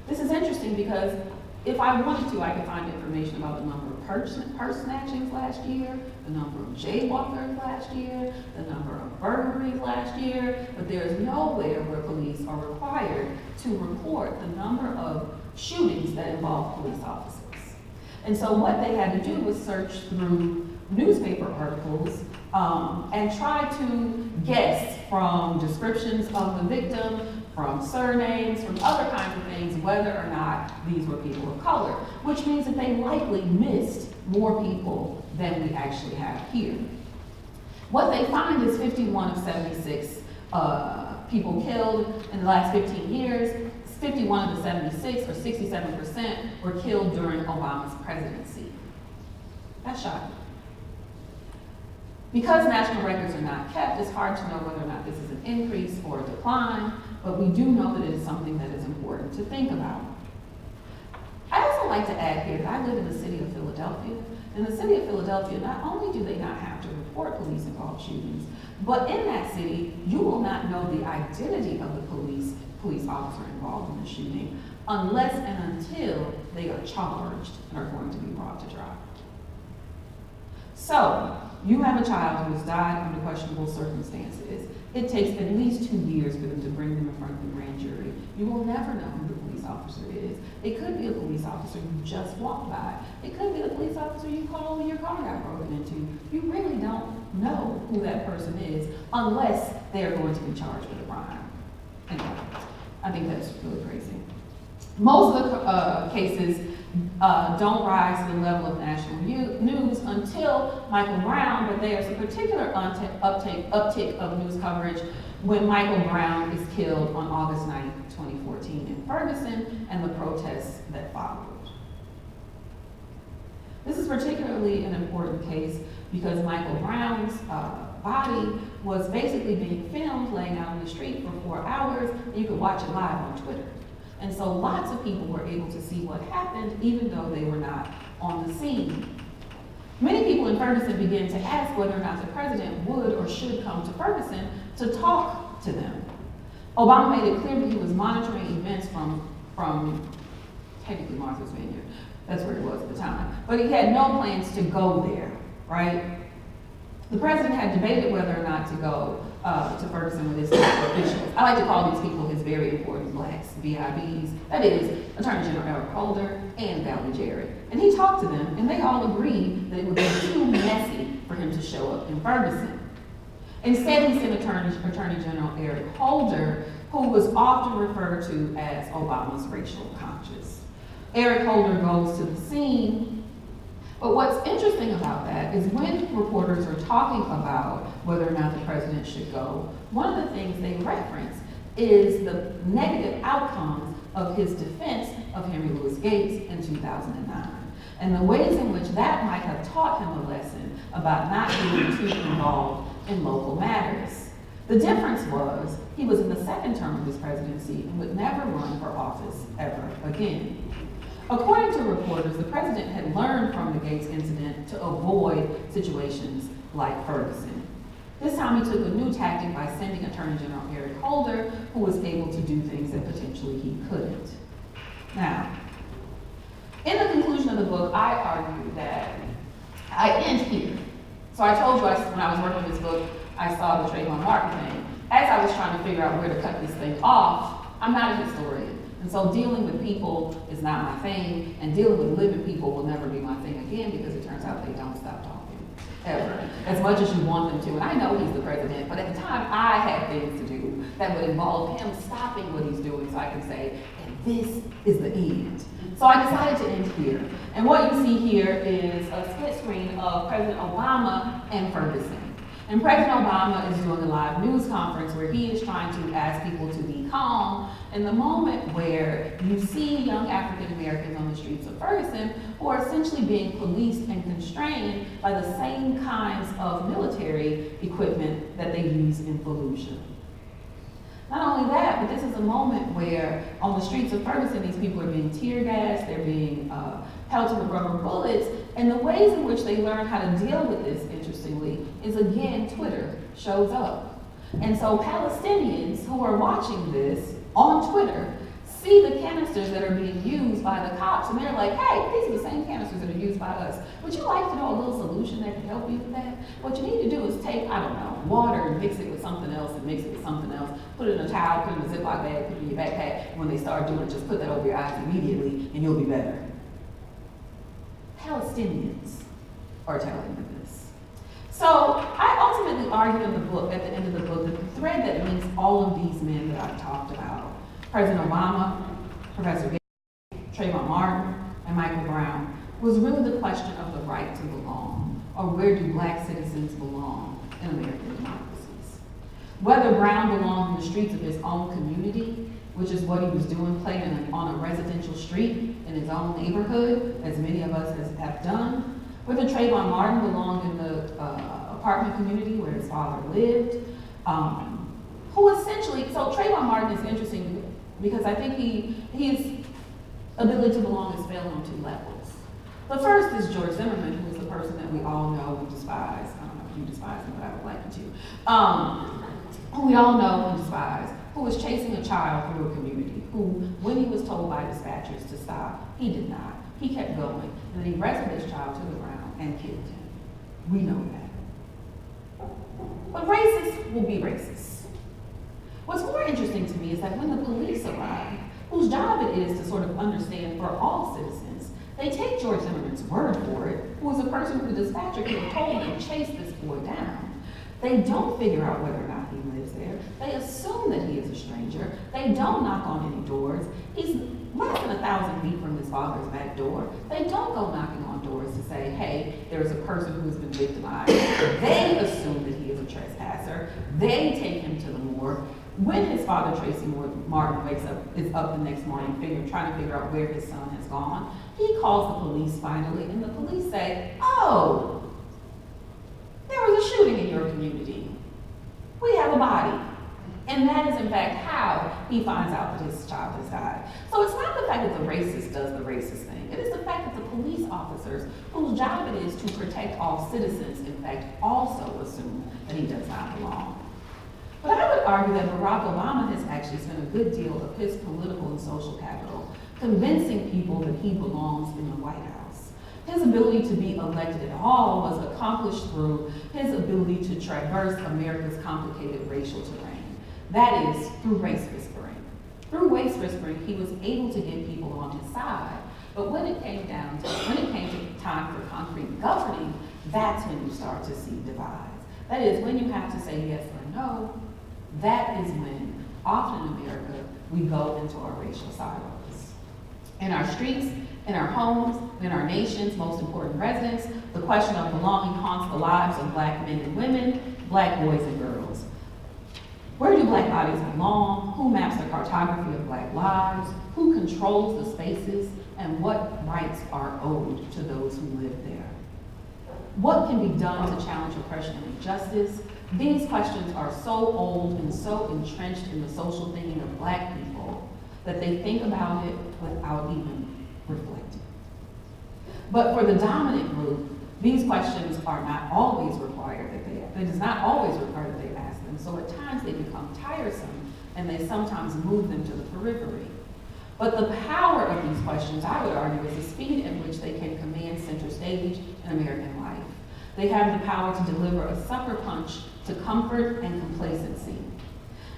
This is interesting because if I wanted to, I could find information about the number of purse snatchings last year, the number of jaywalkers last year, the number of burglaries last year, but there is nowhere where police are required to report the number of shootings that involve police officers. And so what they had to do was search through newspaper articles and try to guess from descriptions of the victim, from surnames, from other kinds of things, whether or not these were people of color, which means that they likely missed more people than we actually have here. What they find is 51 of 76 people killed in the last 15 years. 51 of the 76, or 67%, were killed during Obama's presidency. That's shocking. Because national records are not kept, it's hard to know whether or not this is an increase or a decline, but we do know that it is something that is important to think about. I also like to add here that I live in the city of Philadelphia. In the city of Philadelphia, not only do they not have to report police-involved shootings, but in that city, you will not know the identity of the police officer involved in the shooting unless and until they are charged and are going to be brought to trial. So, you have a child who has died under questionable circumstances. It takes at least 2 years for them to bring them in front of the grand jury. You will never know who the police officer is. It could be a police officer you just walked by. It could be the police officer you called when your car got broken into. You really don't know who that person is unless they are going to be charged with a crime. Anyway, I think that's really crazy. Most of the cases don't rise to the level of national news until Michael Brown, but there's a particular uptick of news coverage when Michael Brown is killed on August 9, 2014 in Ferguson and the protests that followed. This is particularly an important case because Michael Brown's body was basically being filmed laying out in the street for 4 hours, and you could watch it live on Twitter. And so lots of people were able to see what happened even though they were not on the scene. Many people in Ferguson began to ask whether or not the president would or should come to Ferguson to talk to them. Obama made it clear that he was monitoring events from technically Martha's Vineyard. That's where it was at the time. But he had no plans to go there, right? The president had debated whether or not to go to Ferguson with his top officials. I like to call these people his very important blacks, VIBs. That is, Attorney General Eric Holder and Valerie Jarrett. And he talked to them, and they all agreed that it would be too messy for him to show up in Ferguson. Instead, he sent Attorney General Eric Holder, who was often referred to as Obama's racial conscious. Eric Holder goes to the scene. But what's interesting about that is when reporters are talking about whether or not the president should go, one of the things they reference is the negative outcomes of his defense of Henry Louis Gates in 2009, and the ways in which that might have taught him a lesson about not being too involved in local matters. The difference was he was in the second term of his presidency and would never run for office ever again. According to reporters, the president had learned from the Gates incident to avoid situations like Ferguson. This time he took a new tactic by sending Attorney General Eric Holder, who was able to do things that potentially he couldn't. Now, in the conclusion of the book, I argue that I end here. So I told you when I was working on this book, I saw the Trayvon Martin thing. As I was trying to figure out where to cut this thing off, I'm not a historian. And so dealing with people is not my thing, and dealing with living people will never be my thing again, because it turns out they don't stop talking, ever, as much as you want them to. And I know he's the president, but at the time I had things to do that would involve him stopping what he's doing so I can say, and this is the end. So I decided to end here. And what you see here is a split screen of President Obama and Ferguson. And President Obama is doing a live news conference where he is trying to ask people to be calm in the moment where you see young African Americans on the streets of Ferguson who are essentially being policed and constrained by the same kinds of military equipment that they use in Fallujah. Not only that, but this is a moment where on the streets of Ferguson, these people are being tear gassed, they're being pelted with rubber bullets, and the ways in which they learn how to deal with this, interestingly, is again, Twitter shows up. And so Palestinians who are watching this on Twitter see the canisters that are being used by the cops, and they're like, hey, these are the same canisters that are used by us. Would you like to know a little solution that can help you with that? What you need to do is take, I don't know, water and mix it with something else and mix it with something else, put it in a towel, put it in a Ziploc bag, put it in your backpack, and when they start doing it, just put that over your eyes immediately, and you'll be better. Palestinians are telling them this. So I ultimately argue in the book, at the end of the book, that the thread that links all of these men that I've talked about, President Obama, Professor Gates, Trayvon Martin, and Michael Brown, was really the question of the right to belong, or where do black citizens belong in American democracies. Whether Brown belonged in the streets of his own community, which is what he was doing, playing on a residential street in his own neighborhood, as many of us have done. Whether Trayvon Martin belonged in the apartment community where his father lived, who essentially, so Trayvon Martin is interesting because I think his ability to belong is failed on two levels. The first is George Zimmerman, who is the person that we all know and despise. I don't know if you despise him, but I would like you to. Who we all know and despise, who was chasing a child through a community, who, when he was told by dispatchers to stop, he did not. He kept going, and then he wrestled his child to the ground and killed him. We know that. But racists will be racists. What's more interesting to me is that when the police arrive, whose job it is to sort of understand for all citizens, they take George Zimmerman's word for it, who was a person who the dispatcher could have told them to chase this boy down. They don't figure out whether or not he lives there. They assume that he is a stranger. They don't knock on any doors. He's less than 1,000 feet from his father's back door. They don't go knocking on doors to say, hey, there's a person who's been victimized. They assume that he is a trespasser. They take him to the morgue. When his father, Tracy Martin, is up the next morning trying to figure out where his son has gone, he calls the police finally, and the police say, oh, there was a shooting in your community. We have a body. And that is, in fact, how he finds out that his child has died. So it's not the fact that the racist does the racist thing. It is the fact that the police officers, whose job it is to protect all citizens, in fact, also assume that he does not belong. But I would argue that Barack Obama has actually spent a good deal of his political and social capital convincing people that he belongs in the White House. His ability to be elected at all was accomplished through his ability to traverse America's complicated racial terrain. That is, through race whispering. Through race whispering, he was able to get people on his side. But when it came to time for concrete governing, that's when you start to see divides. That is, when you have to say yes or no, that is when, often in America, we go into our racial silos. In our streets, in our homes, in our nation's most important residents, the question of belonging haunts the lives of black men and women, black boys and girls. Where do black bodies belong? Who maps the cartography of black lives? Who controls the spaces? And what rights are owed to those who live there? What can be done to challenge oppression and injustice? These questions are so old and so entrenched in the social thinking of black people that they think about it without even reflecting. But for the dominant group, These questions are not always required it does not always require that they ask them. So at times they become tiresome and they sometimes move them to the periphery. But the power of these questions, I would argue, is the speed in which they can command center stage in American life. They have the power to deliver a sucker punch to comfort and complacency.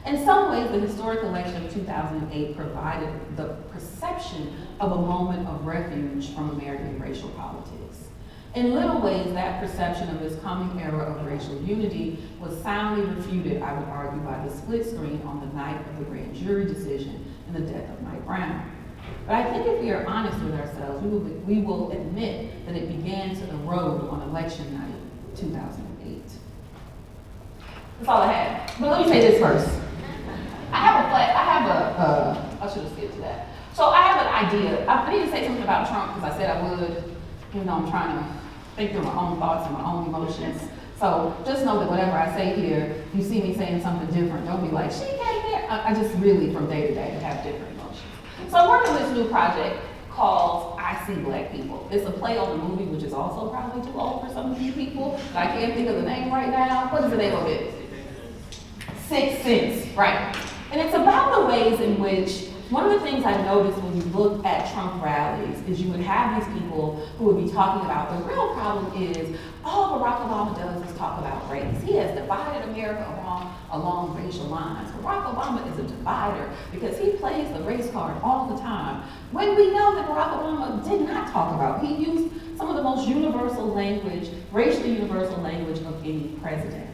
In some ways, the historic election of 2008 provided the perception of a moment of refuge from American racial politics. In little ways, that perception of this coming era of racial unity was soundly refuted, I would argue, by the split screen on the night of the grand jury decision in the death of Mike Brown. But I think if we are honest with ourselves, we will admit that it began to erode on election night 2008. That's all I have. But let me say this first. I should have skipped to that. So I have an idea. I need to say something about Trump because I said I would, even though I'm trying to think through my own thoughts and my own emotions. So just know that whatever I say here, you see me saying something different. Don't be like, she came here. I just really, from day to day, have different emotions. So I'm working on this new project called I See Black People. It's a play on the movie, which is also probably too old for some of you people. But I can't think of the name right now. What is the name of it? Sixth Sense, right. And it's about the ways in which, one of the things I noticed when you look at Trump rallies is you would have these people who would be talking about the real problem is all Barack Obama does is talk about race. He has divided America along racial lines. Barack Obama is a divider because he plays the race card all the time. When we know that Barack Obama did not talk about, he used some of the most universal language, racially universal language of any president.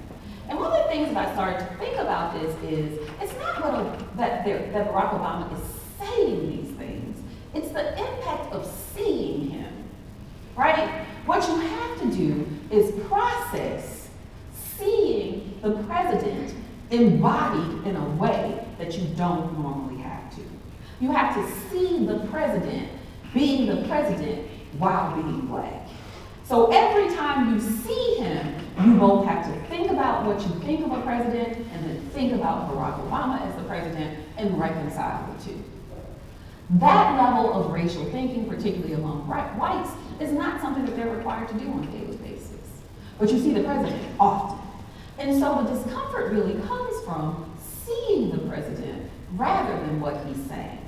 And one of the things that I started to think about this is, it's not that Barack Obama is saying these things, it's the impact of seeing him, right? What you have to do is process seeing the president embodied in a way that you don't normally have to. You have to see the president being the president while being black. So every time you see him, you both have to think about what you think of a president and then think about Barack Obama as the president and reconcile the two. That level of racial thinking, particularly among whites, is not something that they're required to do on a daily basis. But you see the president often. And so the discomfort really comes from seeing the president rather than what he's saying.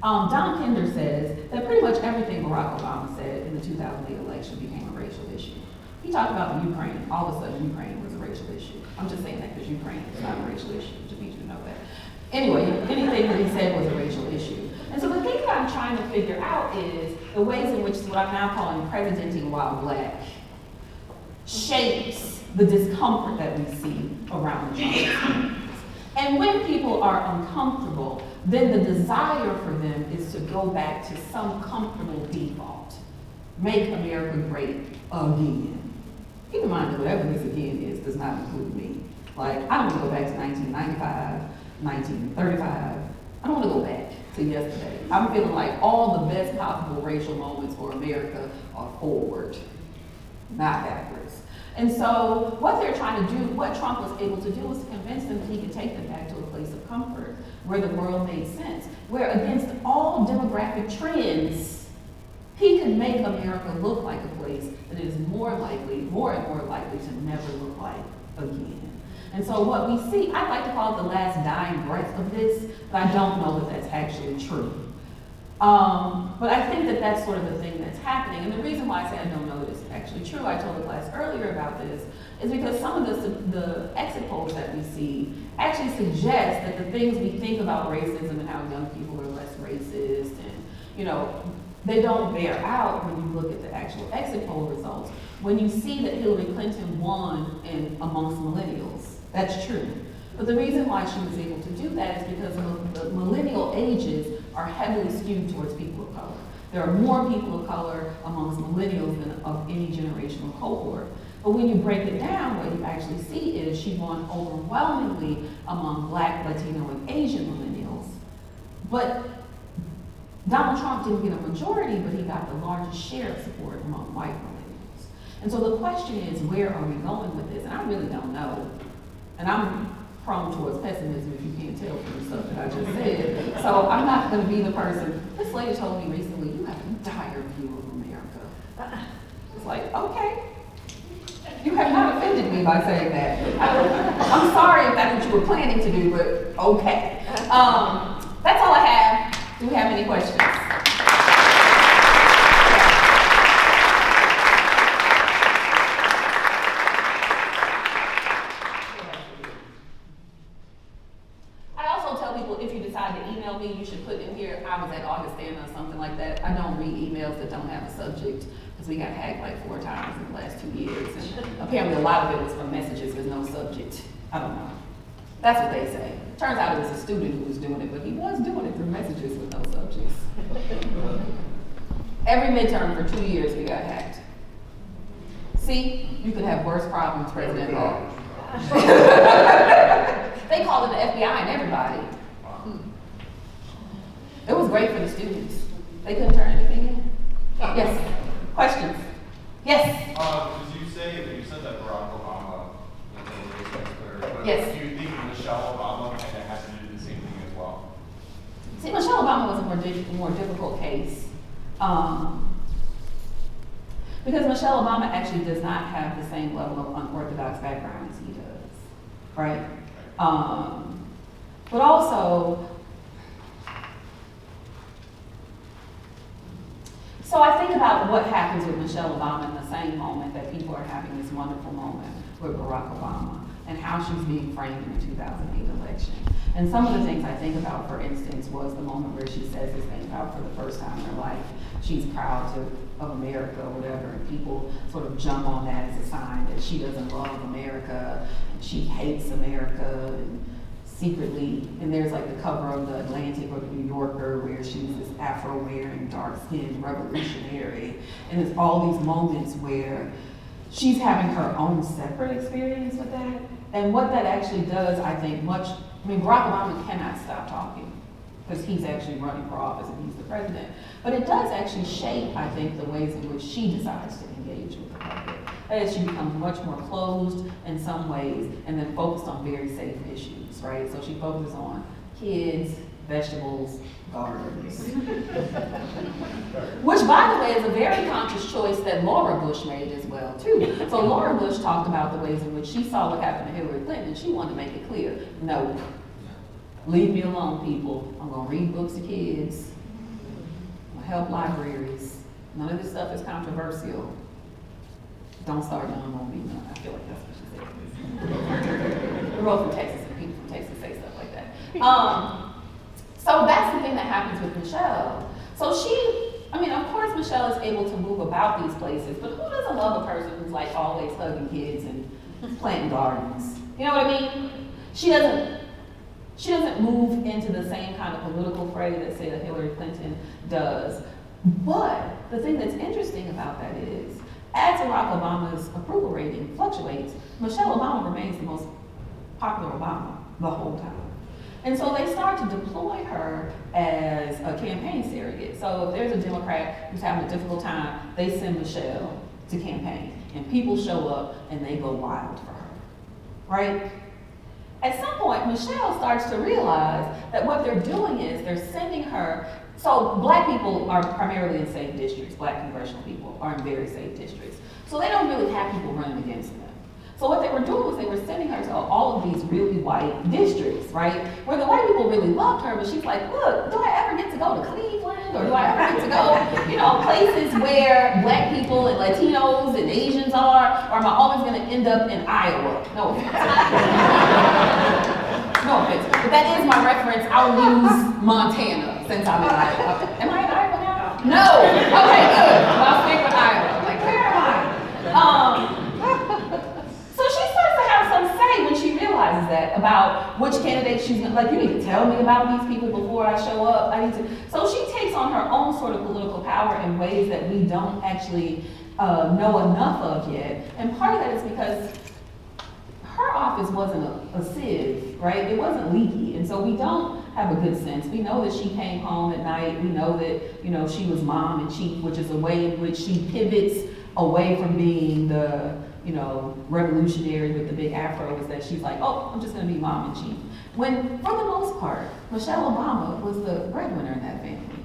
Don Kinder says that pretty much everything Barack Obama said in the 2008 election became a racial issue. He talked about the Ukraine. All of a sudden, Ukraine was a racial issue. I'm just saying that because Ukraine is not a racial issue. Just need you to know that. Anyway, anything that he said was a racial issue. And so the thing that I'm trying to figure out is the ways in which what I'm now calling presidenting while black shapes the discomfort that we see around the Trump experience. And when people are uncomfortable, then the desire for them is to go back to some comfortable default. Make America great again. Keep in mind that whatever this again is does not include me. Like, I don't want to go back to 1995, 1935. I don't want to go back to yesterday. I'm feeling like all the best possible racial moments for America are forward, not backwards. And so what they're trying to do, what Trump was able to do was to convince them that he could take them back to a place of comfort where the world made sense, where against all demographic trends, he could make America look like a place that is more and more likely to never look like again. And so what we see, I'd like to call it the last dying breath of this, but I don't know that that's actually true. But I think that that's sort of the thing that's happening. And the reason why I say I don't know that it's actually true, I told the class earlier about this, is because some of the exit polls that we see actually suggest that the things we think about racism and how young people are less racist and, they don't bear out when you look at the actual exit poll results. When you see that Hillary Clinton won amongst millennials, that's true. But the reason why she was able to do that is because the millennial ages are heavily skewed towards people of color. There are more people of color amongst millennials than of any generational cohort. But when you break it down, what you actually see is she won overwhelmingly among Black, Latino, and Asian millennials. But Donald Trump didn't get a majority, but he got the largest share of support among white millennials. And so the question is, where are we going with this? And I really don't know. And I'm prone towards pessimism, if you can't tell from the stuff that I just said. So I'm not going to be the person. This lady told me recently, you have a dire view of America. It's like, okay, You have not offended me by saying that. I'm sorry if that's what you were planning to do, but okay. That's all I have. Do we have any questions? I also tell people if you decide to email me, you should put in here, I was at Augustana or something like that. I don't read emails that don't have a subject, because we got hacked like 4 times in the last 2 years. And apparently a lot of it was from messages with no subject. I don't know. That's what they say. Turns out it was a student who was doing it, but he was doing it through messages with no subjects. Every midterm for 2 years we got hacked. See, you could have worse problems, President Hall. They called in the FBI and everybody. It was great for the students. They couldn't turn anything in. Yes. Questions? Yes. Did you say that you said that Barack Obama was a race expert, but Yes. do you think Michelle Obama kind of has to do the same thing as well? See, Michelle Obama was a more difficult case. Because Michelle Obama actually does not have the same level of unorthodox background as he does, right? But also, so I think about what happens with Michelle Obama in the same moment that people are having this wonderful moment with Barack Obama and how she's being framed in the 2008 election. And some of the things I think about, for instance, was the moment where she says this thing about for the first time in her life, she's proud of America or whatever, and people sort of jump on that as a sign that she doesn't love America, and she hates America, and secretly, and there's like the cover of the Atlantic or the New Yorker where she's this Afro-wearing, dark-skinned revolutionary, and there's all these moments where she's having her own separate experience with that, and what that actually does, I think, Barack Obama cannot stop talking, because he's actually running for office and he's the president. But it does actually shape, I think, the ways in which she decides to engage with the public. That is, she becomes much more closed in some ways and then focused on very safe issues, right? So she focuses on kids, vegetables, gardens. Which, by the way, is a very conscious choice that Laura Bush made as well, too. So Laura Bush talked about the ways in which she saw what happened to Hillary Clinton, and she wanted to make it clear, no, leave me alone, people. I'm gonna read books to kids. I'm gonna help libraries. None of this stuff is controversial. Don't start none on me. No, I feel like that's what she said. We're all from Texas, and people from Texas say stuff like that. So that's the thing that happens with Michelle. So of course Michelle is able to move about these places, but who doesn't love a person who's like always hugging kids and planting gardens? You know what I mean? She doesn't move into the same kind of political fray that, say, that Hillary Clinton does. But the thing that's interesting about that is, as Barack Obama's approval rating fluctuates, Michelle Obama remains the most popular Obama the whole time. And so they start to deploy her as a campaign surrogate. So if there's a Democrat who's having a difficult time, they send Michelle to campaign. And people show up and they go wild for her, right? At some point, Michelle starts to realize that what they're doing is they're sending her. So black people are primarily in safe districts. Black congressional people are in very safe districts. So they don't really have people running against them. So what they were doing was they were sending her to all of these really white districts, right? Where the white people really loved her, but she's like, look, do I ever get to go to Cleveland? Or do I ever get to go, places where black people and Latinos and Asians are? Or am I always gonna end up in Iowa? No offense. No offense. But that is my reference. I'll use Montana since I'm in Iowa. Am I in Iowa now? No! Okay, good. Well, I'll stick with Iowa. Like, where am I? So she starts to have some say when she realizes that about which candidate she's gonna, like, you need to tell me about these people before I show up. So she takes on her own sort of political power in ways that we don't actually know enough of yet. And part of that is because her office wasn't a sieve, right? It wasn't leaky. And so we don't have a good sense. We know that she came home at night. We know that, she was mom in chief, which is a way in which she pivots away from being the, revolutionary with the big afro, is that she's like, oh, I'm just gonna be mom in chief. When, for the most part, Michelle Obama was the breadwinner in that family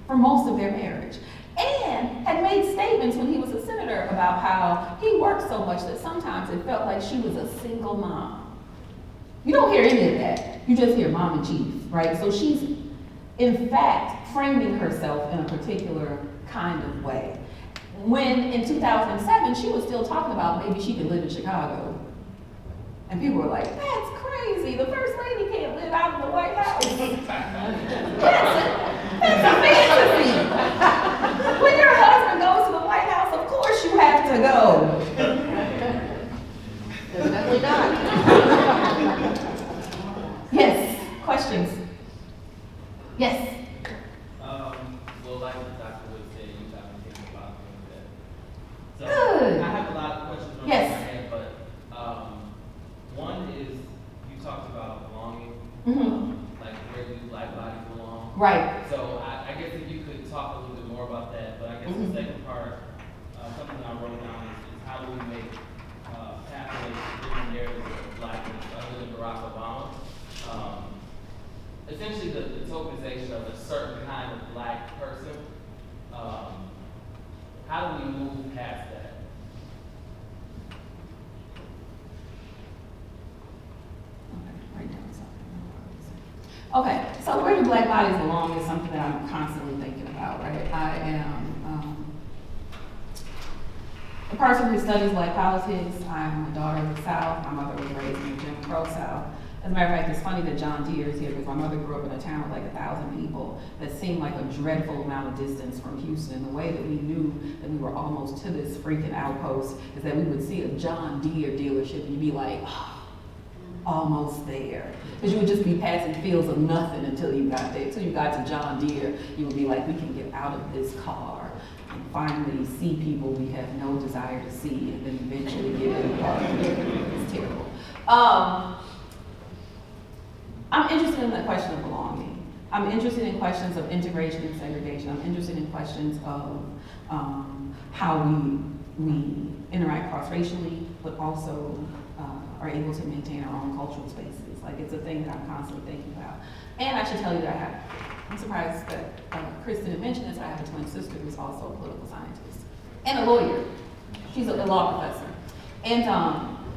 for most of their marriage. And had and made statements when he was a senator about how he worked so much that sometimes it felt like she was a single mom. You don't hear any of that. You just hear mom in chief, right? So she's, in fact, framing herself in a particular kind of way. When in 2007, she was still talking about maybe she could live in Chicago. And people were like, that's crazy. The first lady can't live out in the White House. That's a fantasy. When your husband goes to the White House, of course you have to go. Definitely not. Yes, questions? Yes. Well, like the doctor would say, you got me thinking about that. So, Good. I have a lot of questions on Yes. my head, but one is, you talked about belonging, like where do black bodies belong? Right. So I guess if you could talk a little bit more about that, but I guess the second part, something that I wrote down is how do we make pathways to different narratives of blackness other than Barack Obama? Essentially the tokenization of a certain kind of black person. How do we move past that? Okay, so where do black bodies belong is something that I'm constantly thinking about, right? I am a person who studies black politics. I'm a daughter of the South. My mother was raised in the Jim Crow South. As a matter of fact, it's funny that John Deere is here because my mother grew up in a town with like 1,000 people that seemed like a dreadful amount of distance from Houston. The way that we knew that we were almost to this freaking outpost is that we would see a John Deere dealership and you'd be like, oh, almost there. Because you would just be passing fields of nothing until you got there. Until you got to John Deere, you would be like, we can get out of this car and finally see people we have no desire to see and then eventually get in the car. It's terrible. I'm interested in the question of belonging. I'm interested in questions of integration and segregation. I'm interested in questions of how we interact cross-racially, but also are able to maintain our own cultural spaces. Like, it's a thing that I'm constantly thinking about. And I should tell you that I'm surprised that Chris didn't mention this, I have a twin sister who's also a political scientist and a lawyer. She's a law professor. And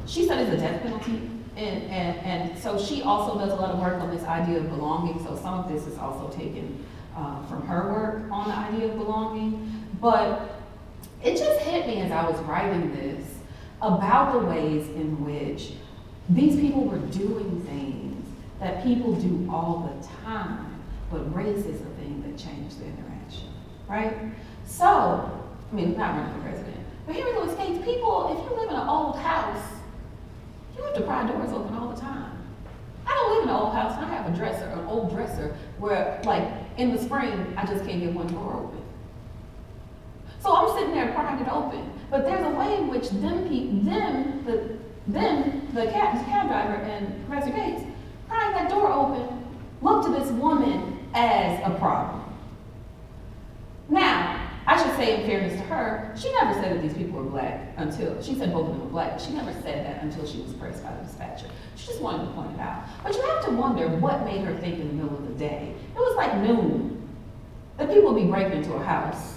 she studies the death penalty. And so she also does a lot of work on this idea of belonging. So some of this is also taken from her work on the idea of belonging. But it just hit me as I was writing this about the ways in which these people were doing things that people do all the time, but race is the thing that changed the interaction, right? So, I mean, not running for president, but here in the States, people, if you live in an old house, you have to pry doors open all the time. I don't live in an old house, and I have a dresser, an old dresser, where, like, in the spring, I just can't get one door open. So I'm sitting there prying it open. But there's a way in which the cab driver and Professor Gates, prying that door open, looked to this woman as a problem. Now, I should say in fairness to her, she never said that these people were black until, she said both of them were black, but she never said that until she was pressed by the dispatcher. She just wanted to point it out. But you have to wonder what made her think in the middle of the day. It was like noon, that people would be breaking into a house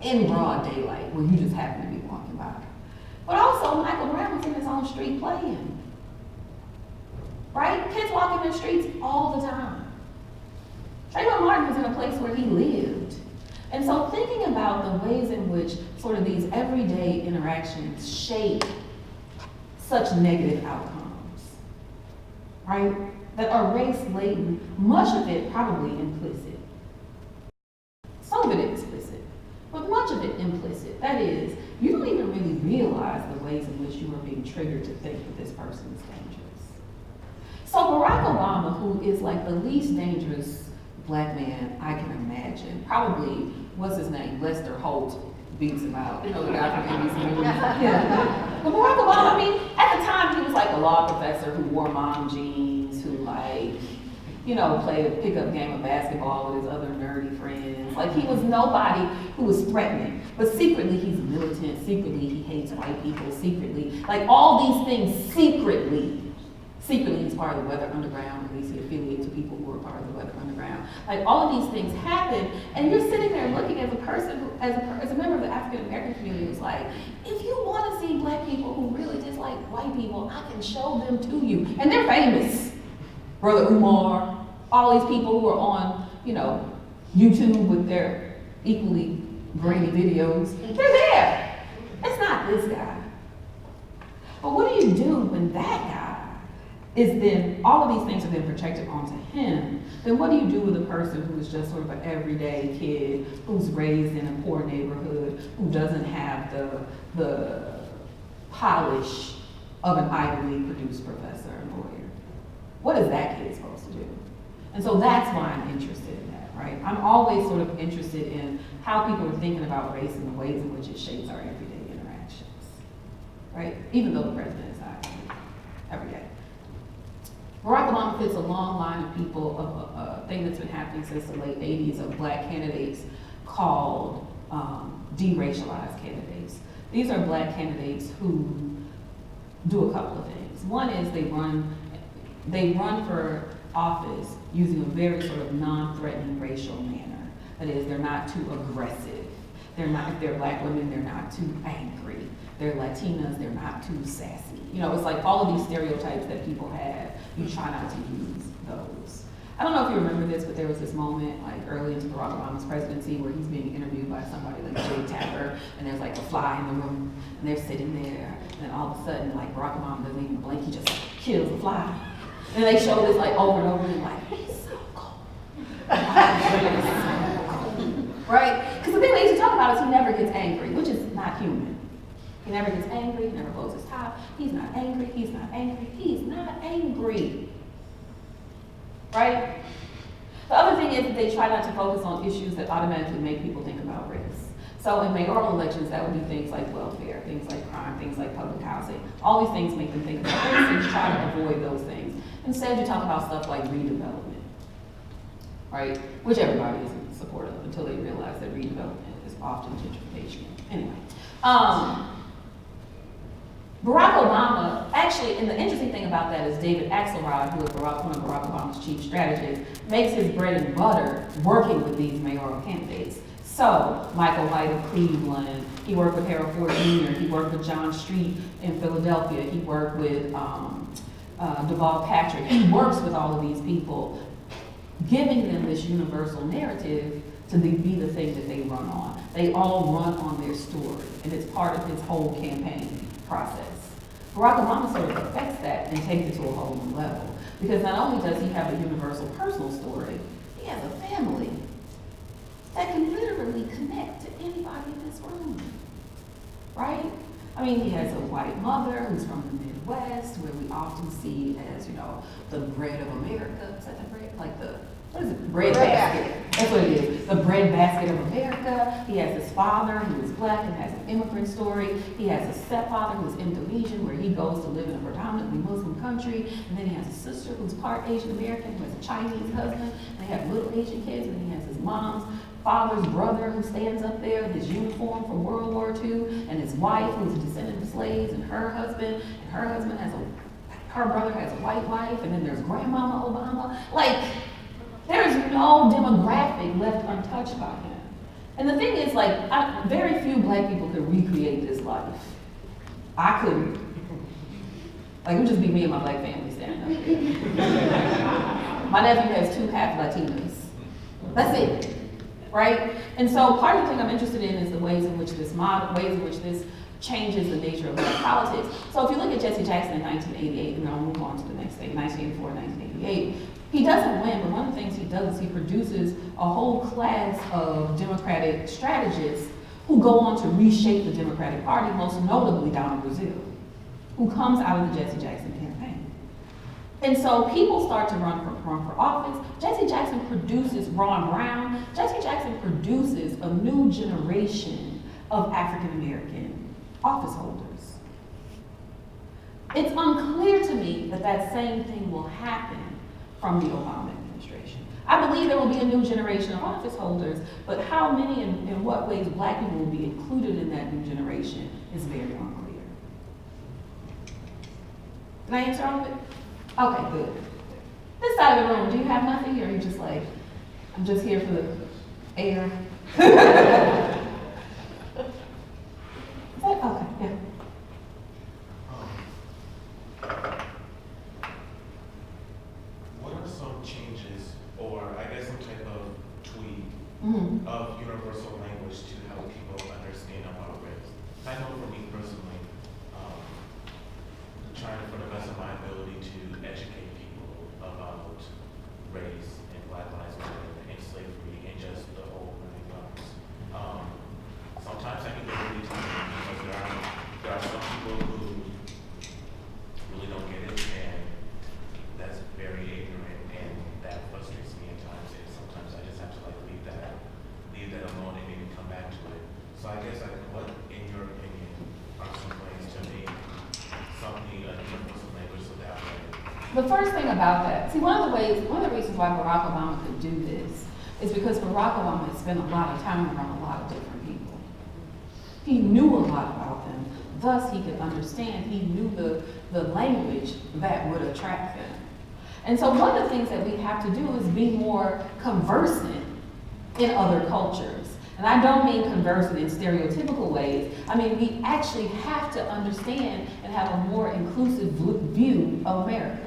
in broad daylight where you just happen to be walking by. But also, Michael Brown was in his own street playing. Right? Kids walking in the streets all the time. Trayvon Martin was in a place where he lived. And so thinking about the ways in which sort of these everyday interactions shape such negative outcomes, right? That are race laden, much of it probably implicit. Some of it explicit, but much of it implicit. That is, you don't even really realize the ways in which you are being triggered to think that this person is dangerous. So Barack Obama, who is like the least dangerous black man I can imagine, probably, what's his name, Lester Holt beats him out. You know, the guy from ABC. Yeah. But Barack Obama, I mean, at the time he was like a law professor who wore mom jeans, who like, you know, played a pickup game of basketball with his other nerdy friends. Like, he was nobody who was threatening. But secretly he's militant, secretly he hates white people, secretly. Like, all these things secretly secretly he's part of the Weather Underground, at least he affiliates to people who are part of the Weather Underground. Like, all of these things happen, and you're sitting there looking as a person, as a member of the African American community, who's like, if you want to see black people who really dislike white people, I can show them to you. And they're famous. Brother Umar, all these people who are on, you know, YouTube with their equally grainy videos, they're there. It's not this guy. But what do you do when that guy is then, all of these things are then projected onto him? Then what do you do with a person who is just sort of an everyday kid, who's raised in a poor neighborhood, who doesn't have the polish of an Ivy League produced professor and lawyer? What is that kid supposed to do? And so that's why I'm interested in that, right? I'm always sort of interested in how people are thinking about race and the ways in which it shapes our everyday interactions, right? Even though the president is not every day. Barack Obama fits a long line of people, of a thing that's been happening since the late 80s, of black candidates called deracialized candidates. These are black candidates who do a couple of things. One is they run for office using a very sort of non-threatening racial manner. That is, they're not too aggressive. They're not, if they're black women, they're not too angry. They're Latinas, they're not too sassy. You know, it's like all of these stereotypes that people have, you try not to use those. I don't know if you remember this, but there was this moment like early into Barack Obama's presidency where he's being interviewed by somebody like Jay Tapper, and there's like a fly in the room, and they're sitting there, and then all of a sudden, like Barack Obama doesn't even blink, he just kills the fly. And they show this like over and over, and like, he's so cold. Right? Because the thing they used to talk about is he never gets angry, which is not human. He never gets angry, he never blows his top. He's not angry, he's not angry, he's not angry. Right? The other thing is that they try not to focus on issues that automatically make people think about race. So in mayoral elections, that would be things like welfare, things like crime, things like public housing. All these things make them think about race, and try to avoid those things. Instead, you talk about stuff like redevelopment, right? Which everybody is in support of until they realize that redevelopment is often gentrification. Anyway. Barack Obama, actually, and the interesting thing about that is David Axelrod, who is one of Barack Obama's chief strategists, makes his bread and butter working with these mayoral candidates. So, Michael White of Cleveland, he worked with Harold Ford Jr., he worked with John Street in Philadelphia, he worked with Deval Patrick. He works with all of these people, giving them this universal narrative to be the thing that they run on. They all run on their story, and it's part of his whole campaign process. Barack Obama sort of affects that and takes it to a whole new level. Because not only does he have a universal personal story, he has a family that can literally connect to anybody in this room, right? I mean, he has a white mother who's from the Midwest, where we often see as, you know, the bread of America. Is that the bread? Like the, what is it? Bread basket. That's what it is. The bread basket of America. He has his father who is black and has an immigrant story. He has a stepfather who's Indonesian, where he goes to live in a predominantly Muslim country. And then he has a sister who's part Asian American, who has a Chinese husband. And they have little Asian kids. And then he has his mom's father's brother who stands up there in his uniform from World War II, and his wife who's a descendant of slaves, and her husband has her brother has a white wife, and then there's Grandmama Obama. Like, there's no demographic left untouched by him. And the thing is, like, very few black people could recreate this life. I couldn't. Like, it would just be me and my black family standing up there. My nephew has 2 half Latinas. That's it. Right? And so part of the thing I'm interested in is the ways in which this changes the nature of black politics. So if you look at Jesse Jackson in 1988, and I'll move on to the next thing, 1984 and 1988, he doesn't win, but one of the things he does is he produces a whole class of Democratic strategists who go on to reshape the Democratic Party, most notably down in Brazil, who comes out of the Jesse Jackson campaign. And so people start to run for office. Jesse Jackson produces Ron Brown. Jesse Jackson produces a new generation of African American office holders. It's unclear to me that that same thing will happen from the Obama administration. I believe there will be a new generation of office holders, but how many and in what ways black people will be included in that new generation is very unclear. Can I answer all of it? Okay, good. This side of the room, do you have nothing, or are you just like, I'm just here for the air? Okay, yeah. What are some changes, or I guess some type of tweak Mm-hmm. of universal language to help people understand about race? I know for me personally, trying for the best of my ability to educate people about race and Black Lives Matter and slavery and just the whole nine yards. Sometimes I can get really tired because there are some people who really don't get it, and that's very ignorant, and that frustrates me at times. And sometimes I just have to like leave that alone and maybe come back to it. So I guess what, in your opinion, are some ways to make something a universal language so that way? The first thing about that, see, one of the reasons why Barack Obama could do this is because Barack Obama had spent a lot of time around a lot of different people. He knew a lot about them, thus he could understand. He knew the language that would attract them. And so one of the things that we have to do is be more conversant in other cultures. And I don't mean conversant in stereotypical ways. I mean, we actually have to understand and have a more inclusive view of America,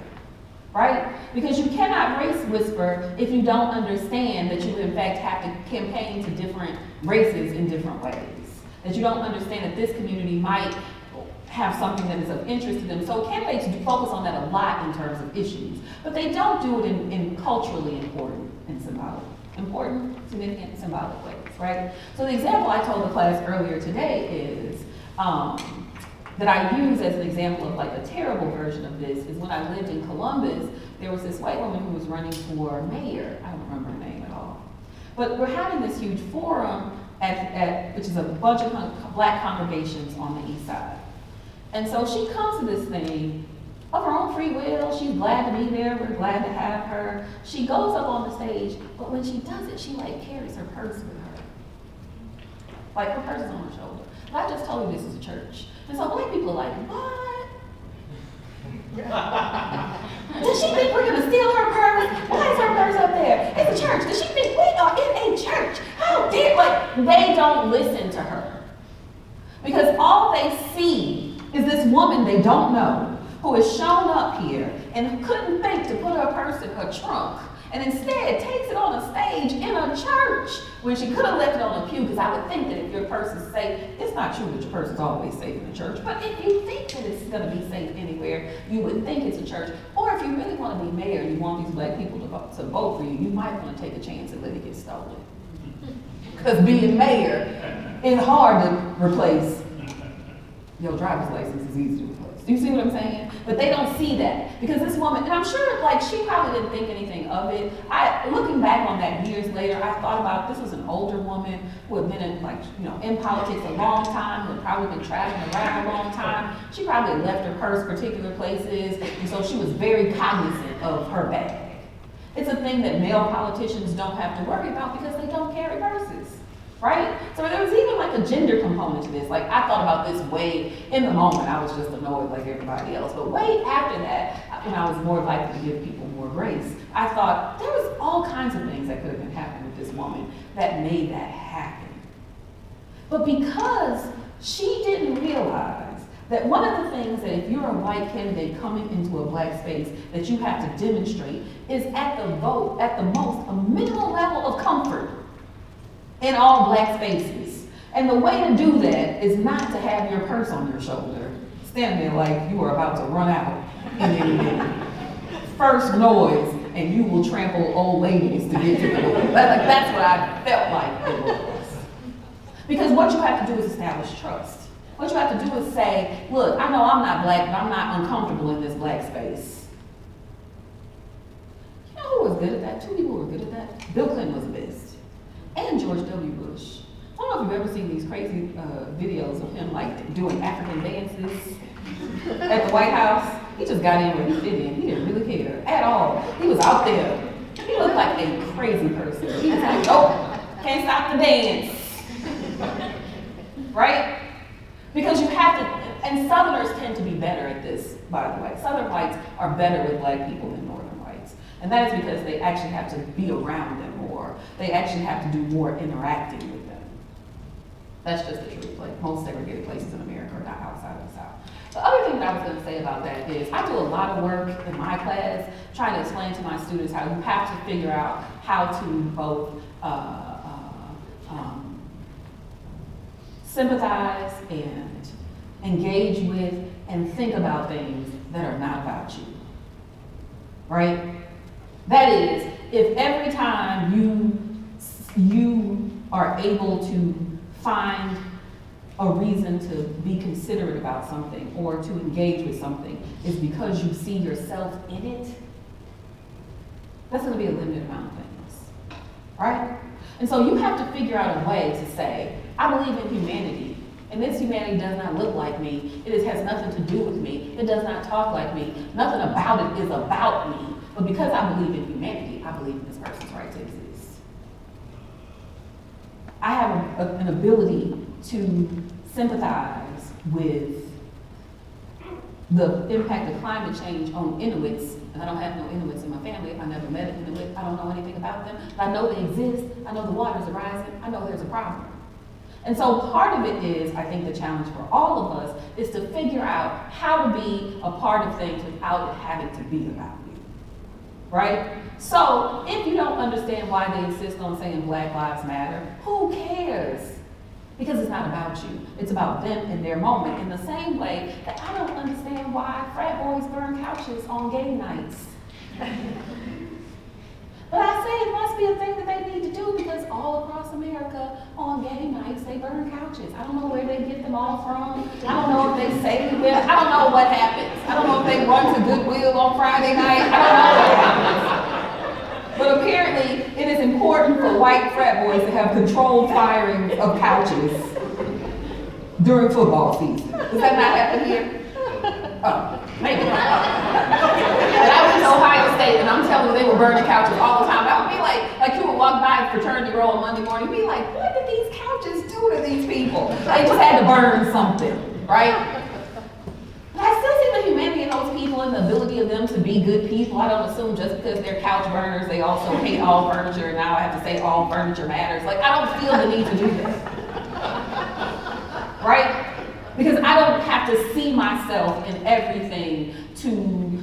right? Because you cannot race whisper if you don't understand that you in fact have to campaign to different races in different ways. That you don't understand that this community might have something that is of interest to them. So candidates do focus on that a lot in terms of issues, but they don't do it in culturally important and significant, symbolic ways, right? So the example I told the class earlier today is, that I use as an example of like a terrible version of this is when I lived in Columbus, there was this white woman who was running for mayor. I don't remember her name at all. But we're having this huge forum which is a bunch of Black congregations on the east side. And so she comes to this thing of her own free will. She's glad to be there. We're glad to have her. She goes up on the stage, but when she does it, she like carries her purse with her. Like her purse is on her shoulder. And I just told you this is a church. And so Black people are like, what? Does she think we're gonna steal her purse? Why is her purse up there? It's a church. Does she think we are in a church? How dare, like, they don't listen to her. Because all they see is this woman they don't know who has shown up here and couldn't think to put her purse in her trunk and instead takes it on a stage in a church when she could have left it on a pew, because I would think that if your purse is safe, it's not true that your purse is always safe in the church, but if you think that it's going to be safe anywhere, you would think it's a church. Or if you really want to be mayor and you want these Black people to vote for you, you might want to take a chance and let it get stolen. Because being mayor is hard to replace. Your driver's license is easy to replace. Do you see what I'm saying? But they don't see that. Because this woman, and I'm sure like she probably didn't think anything of it. Looking back on that years later, I thought about this was an older woman who had been in politics a long time, who had probably been traveling around a long time. She probably had left her purse particular places, and so she was very cognizant of her bag. It's a thing that male politicians don't have to worry about because they don't carry purses. Right? So there was even like a gender component to this. Like I thought about this way in the moment. I was just annoyed like everybody else. But way after that, when I was more likely to give people more grace, I thought there was all kinds of things that could have been happening with this woman that made that happen. But because she didn't realize that one of the things that if you're a white candidate coming into a Black space that you have to demonstrate is at the most, a minimal level of comfort in all Black spaces. And the way to do that is not to have your purse on your shoulder, stand there like you are about to run out in any minute. First noise, and you will trample old ladies to get to the door. That's what I felt like it was. Because what you have to do is establish trust. What you have to do is say, look, I know I'm not Black, but I'm not uncomfortable in this Black space. You know who was good at that? Two people were good at that. Bill Clinton was the best. And George W. Bush. I don't know if you've ever seen these crazy videos of him like doing African dances at the White House. He just got in where he fit in. He didn't really care at all. He was out there. He looked like a crazy person. He was like, oh, can't stop the dance. Right? Because you have to, And Southerners tend to be better at this, by the way. Southern whites are better with black people than Northern whites. And that is because they actually have to be around them more. They actually have to do more interacting with them. That's just the truth. Like, most segregated places in America are not outside of the South. The other thing that I was going to say about that is I do a lot of work in my class trying to explain to my students how you have to figure out how to both sympathize and engage with and think about things that are not about you, right? That is, if every time you are able to find a reason to be considerate about something or to engage with something is because you see yourself in it, that's going to be a limited amount of things, right? And so you have to figure out a way to say, I believe in humanity, and this humanity does not look like me. It has nothing to do with me. It does not talk like me. Nothing about it is about me. But because I believe in humanity, I believe in this person's right to exist. I have an ability to sympathize with the impact of climate change on Inuits. And I don't have no Inuits in my family. I never met an Inuit. I don't know anything about them. But I know they exist. I know the waters are rising. I know there's a problem. And so part of it is, I think the challenge for all of us is to figure out how to be a part of things without it having to be about you, right? So if you don't understand why they insist on saying Black Lives Matter, who cares? Because it's not about you. It's about them and their moment. In the same way that I don't understand why frat boys burn couches on gay nights. But I say it must be a thing that they need to do because all across America on gay nights they burn couches. I don't know where they get them all from. I don't know if they save them. I don't know what happens. I don't know if they run to Goodwill on Friday night. I don't know what happens. But apparently it is important for white frat boys to have controlled firing of couches during football season. Does that not happen here? Oh, maybe not. But I went to Ohio State and I'm telling you they were burning couches all the time. I would be like you would walk by a fraternity row on Monday morning and be like, what did these couches do to these people? They just had to burn something, right? But I still see the humanity in those people and the ability of them to be good people. I don't assume just because they're couch burners, they also hate all furniture, and now I have to say all furniture matters. Like, I don't feel the need to do that. Right? Because I don't have to see myself in everything to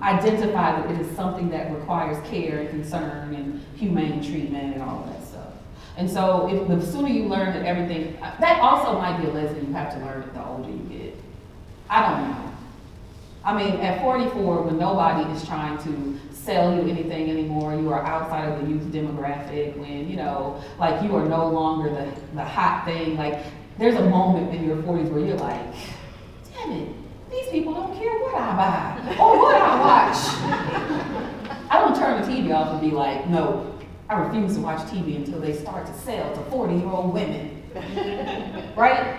identify that it is something that requires care and concern and humane treatment and all of that stuff. And so if the sooner you learn that everything, that also might be a lesson you have to learn the older you get. I don't know. I mean, at 44, when nobody is trying to sell you anything anymore, you are outside of the youth demographic, when, you know, like you are no longer the hot thing, like there's a moment in your 40s where you're like, damn it, these people don't care what I buy or what I watch. I don't turn the TV off and be like, no, I refuse to watch TV until they start to sell to 40-year-old women, right?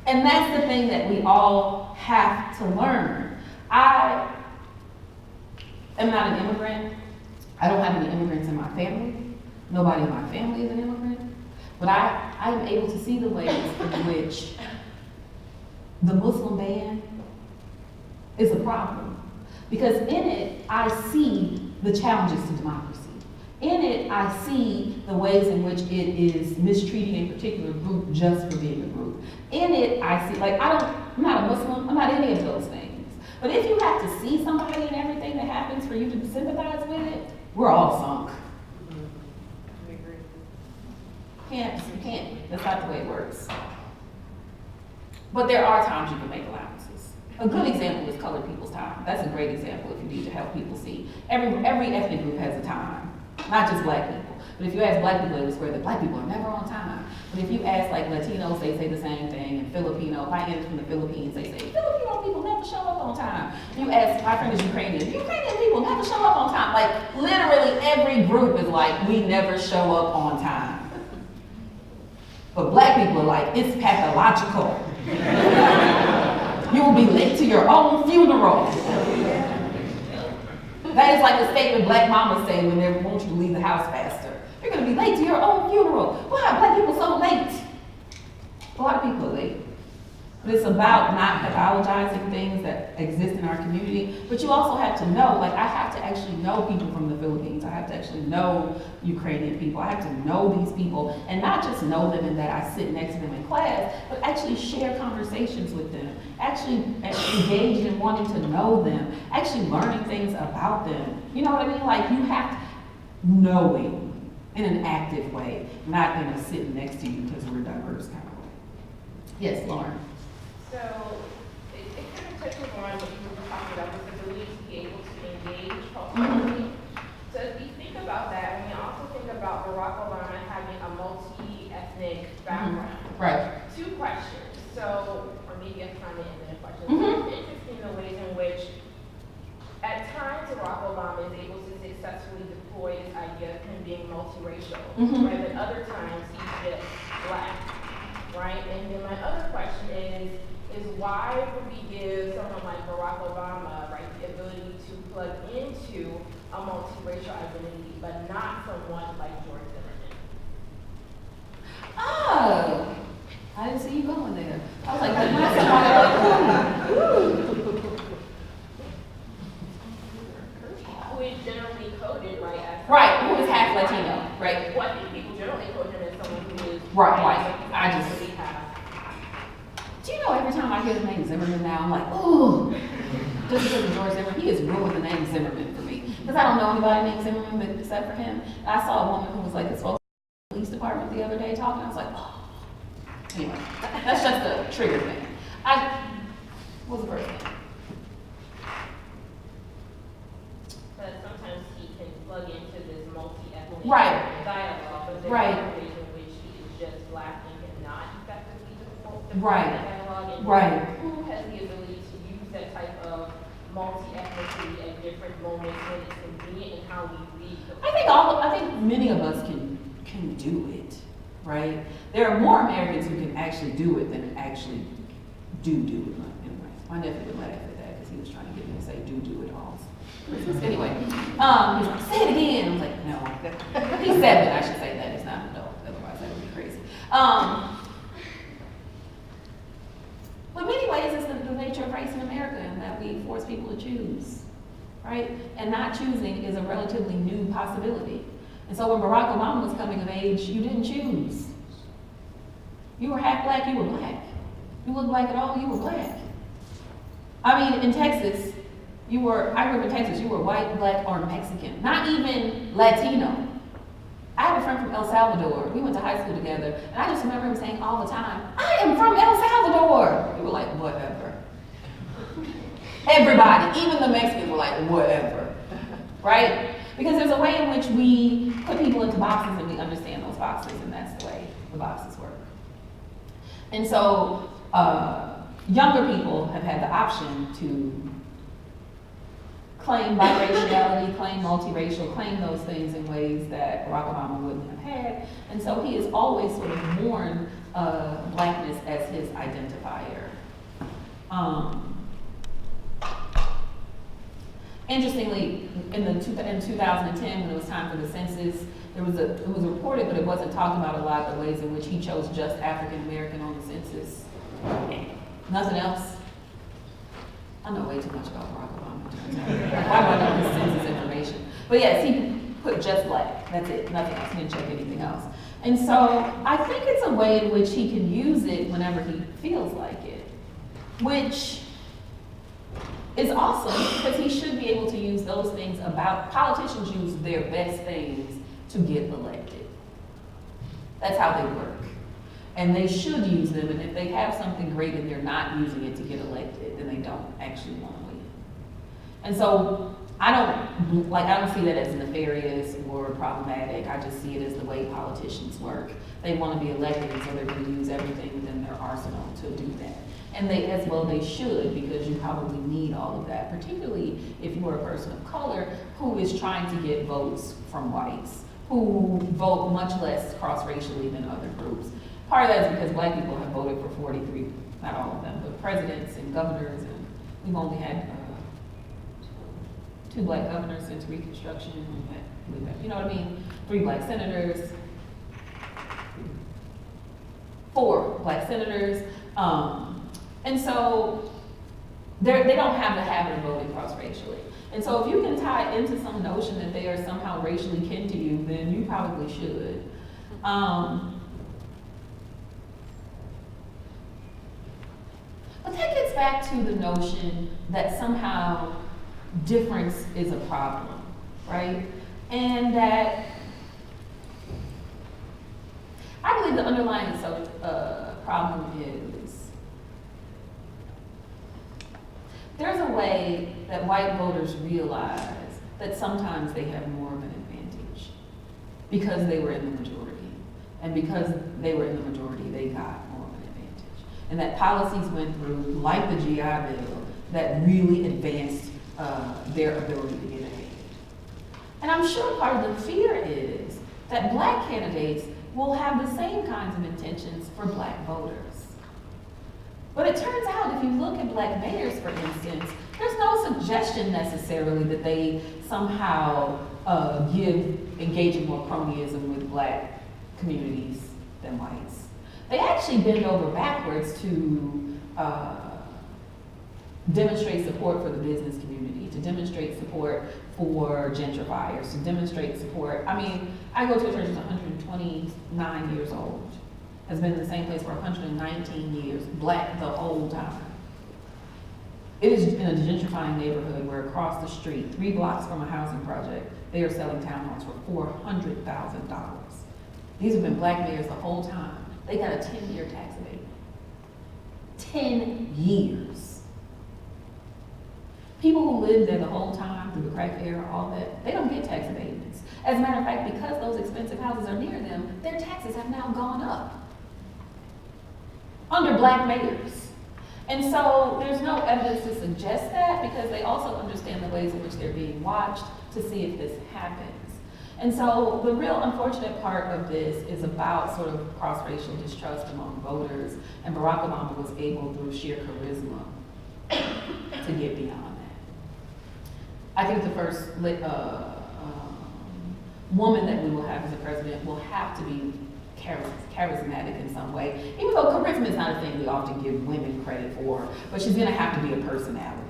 And that's the thing that we all have to learn. I am not an immigrant. I don't have any immigrants in my family. Nobody in my family is an immigrant. But I am able to see the ways in which the Muslim ban is a problem. Because in it, I see the challenges to democracy. In it, I see the ways in which it is mistreating a particular group just for being a group. In it, I see, like, I'm not a Muslim, I'm not any of those things. But if you have to see somebody and everything that happens for you to sympathize with it, we're all sunk. We agree. You can't, that's not the way it works. But there are times you can make allowances. A good example is colored people's time. That's a great example if you need to help people see. Every ethnic group has a time, not just black people. But if you ask black people, they will swear that black people are never on time. But if you ask like Latinos, they say the same thing, and Filipino, my aunt is from the Philippines, they say Filipino people never show up on time. If you ask, my friend is Ukrainian people never show up on time. Like literally every group is like, we never show up on time. But black people are like, it's pathological. You will be late to your own funeral. That is like a statement black mamas say when they want you to leave the house faster. You're going to be late to your own funeral. Why are black people so late? A lot of people are late. But it's about not pathologizing things that exist in our community. But you also have to know, like, I have to actually know people from the Philippines. I have to actually know Ukrainian people. I have to know these people, and not just know them in that I sit next to them in class, but actually share conversations with them, actually engage in wanting to know them, actually learning things about them. You know what I mean? Like, you have to knowing in an active way, not in a sitting next to you because we're diverse kind of way. Yes, Lauren. So it kind of touches on what you were talking about, this ability to be able to engage culturally. So if you think about that, and we also think about Barack Obama having a multi-ethnic background. Right. Two questions. So, or maybe a comment and then a question. It's interesting the ways in which at times Barack Obama is able to successfully deploy this idea of him being multiracial, right? But other times he's just black, right? And then my other question is why would we give someone like Barack Obama, right, the ability to plug into a multiracial identity, but not someone like George Zimmerman? Oh, I didn't see you going there. I was like, but not somebody like Who is generally coded, right? As right, who is half Latino, right? Well, I think people generally code him as someone who is Right. I just really have. Do you know every time I hear the name Zimmerman now, I'm like, ooh, just because of George Zimmerman, he has ruined the name Zimmerman for me. Because I don't know anybody named Zimmerman but except for him. I saw a woman who was like the spokesperson of the police department the other day talking. I was like, oh. Anyway, that's just a trigger thing. What was the first thing? But sometimes he can plug into this multi-ethnic Right. dialogue, but there Right. are ways in which he is just black and cannot effectively deploy Right. dialogue. And Right. who has the ability to use that type of multi-ethnicity at different moments when it's convenient and how we read the I think many of us can do it, right? There are more Americans who can actually do it than actually do it. Anyway, my nephew would laugh at that because he was trying to get me to say do it all. Anyway, he's like, say it again. I was like, no. He's 7, I should say that. He's not an adult, otherwise that would be crazy. But many ways it's the nature of race in America in that we force people to choose, right? And not choosing is a relatively new possibility. And so when Barack Obama was coming of age, you didn't choose. You were half black, you were black. You looked black at all, you were black. I mean, in Texas, I grew up in Texas, you were white, black, or Mexican, not even Latino. I have a friend from El Salvador. We went to high school together, and I just remember him saying all the time, I am from El Salvador. We were like, whatever. Everybody, even the Mexicans were like, whatever, right? Because there's a way in which we put people into boxes and we understand those boxes, and that's the way the boxes work. And so younger people have had the option to claim biraciality, claim multiracial, claim those things in ways that Barack Obama wouldn't have had. And so he has always sort of worn blackness as his identifier. Interestingly, in 2010, when it was time for the census, it was reported, but it wasn't talked about a lot, the ways in which he chose just African American on the census. Nothing else. I know way too much about Barack Obama. Why do I know his census information? But yes, he put just black. That's it. Nothing else. He didn't check anything else. And so I think it's a way in which he can use it whenever he feels like it, which is awesome because he should be able to use those things about, politicians use their best things to get elected. That's how they work. And they should use them, and if they have something great and they're not using it to get elected, then they don't actually want to win. And so I don't see that as nefarious or problematic. I just see it as the way politicians work. They want to be elected, and so they're going to use everything within their arsenal to do that. And they should, because you probably need all of that, particularly if you're a person of color who is trying to get votes from whites, who vote much less cross-racially than other groups. Part of that is because black people have voted for 43, not all of them, but presidents and governors, and we've only had 2 black governors since Reconstruction. We've had, you know what I mean? 3 black senators, 4 black senators. And so they don't have the habit of voting cross-racially. And so if you can tie into some notion that they are somehow racially kin to you, then you probably should. But that gets back to the notion that somehow difference is a problem, right? And that I believe the underlying problem is there's a way that white voters realize that sometimes they have more of an advantage because they were in the majority. And because they were in the majority, they got more of an advantage. And that policies went through, like the GI Bill, that really advanced their ability to get ahead. And I'm sure part of the fear is that black candidates will have the same kinds of intentions for black voters. But it turns out, if you look at black mayors, for instance, there's no suggestion necessarily that they somehow engage in more cronyism with black communities than whites. They actually bend over backwards to demonstrate support for the business community, to demonstrate support for gentrifiers, to demonstrate support. I mean, I go to a church that's 129 years old, has been in the same place for 119 years, black the whole time. It is in a gentrifying neighborhood where across the street, 3 blocks from a housing project, they are selling townhomes for $400,000. These have been black mayors the whole time. They got a 10-year tax abatement. 10 years. People who lived there the whole time, through the crack era, all that, they don't get tax abatements. As a matter of fact, because those expensive houses are near them, their taxes have now gone up under black mayors. And so there's no evidence to suggest that, because they also understand the ways in which they're being watched to see if this happens. And so the real unfortunate part of this is about sort of cross-racial distrust among voters, and Barack Obama was able, through sheer charisma, to get beyond that. I think the first woman that we will have as a president will have to be charismatic in some way, even though charisma is not a thing we often give women credit for, but she's gonna have to be a personality.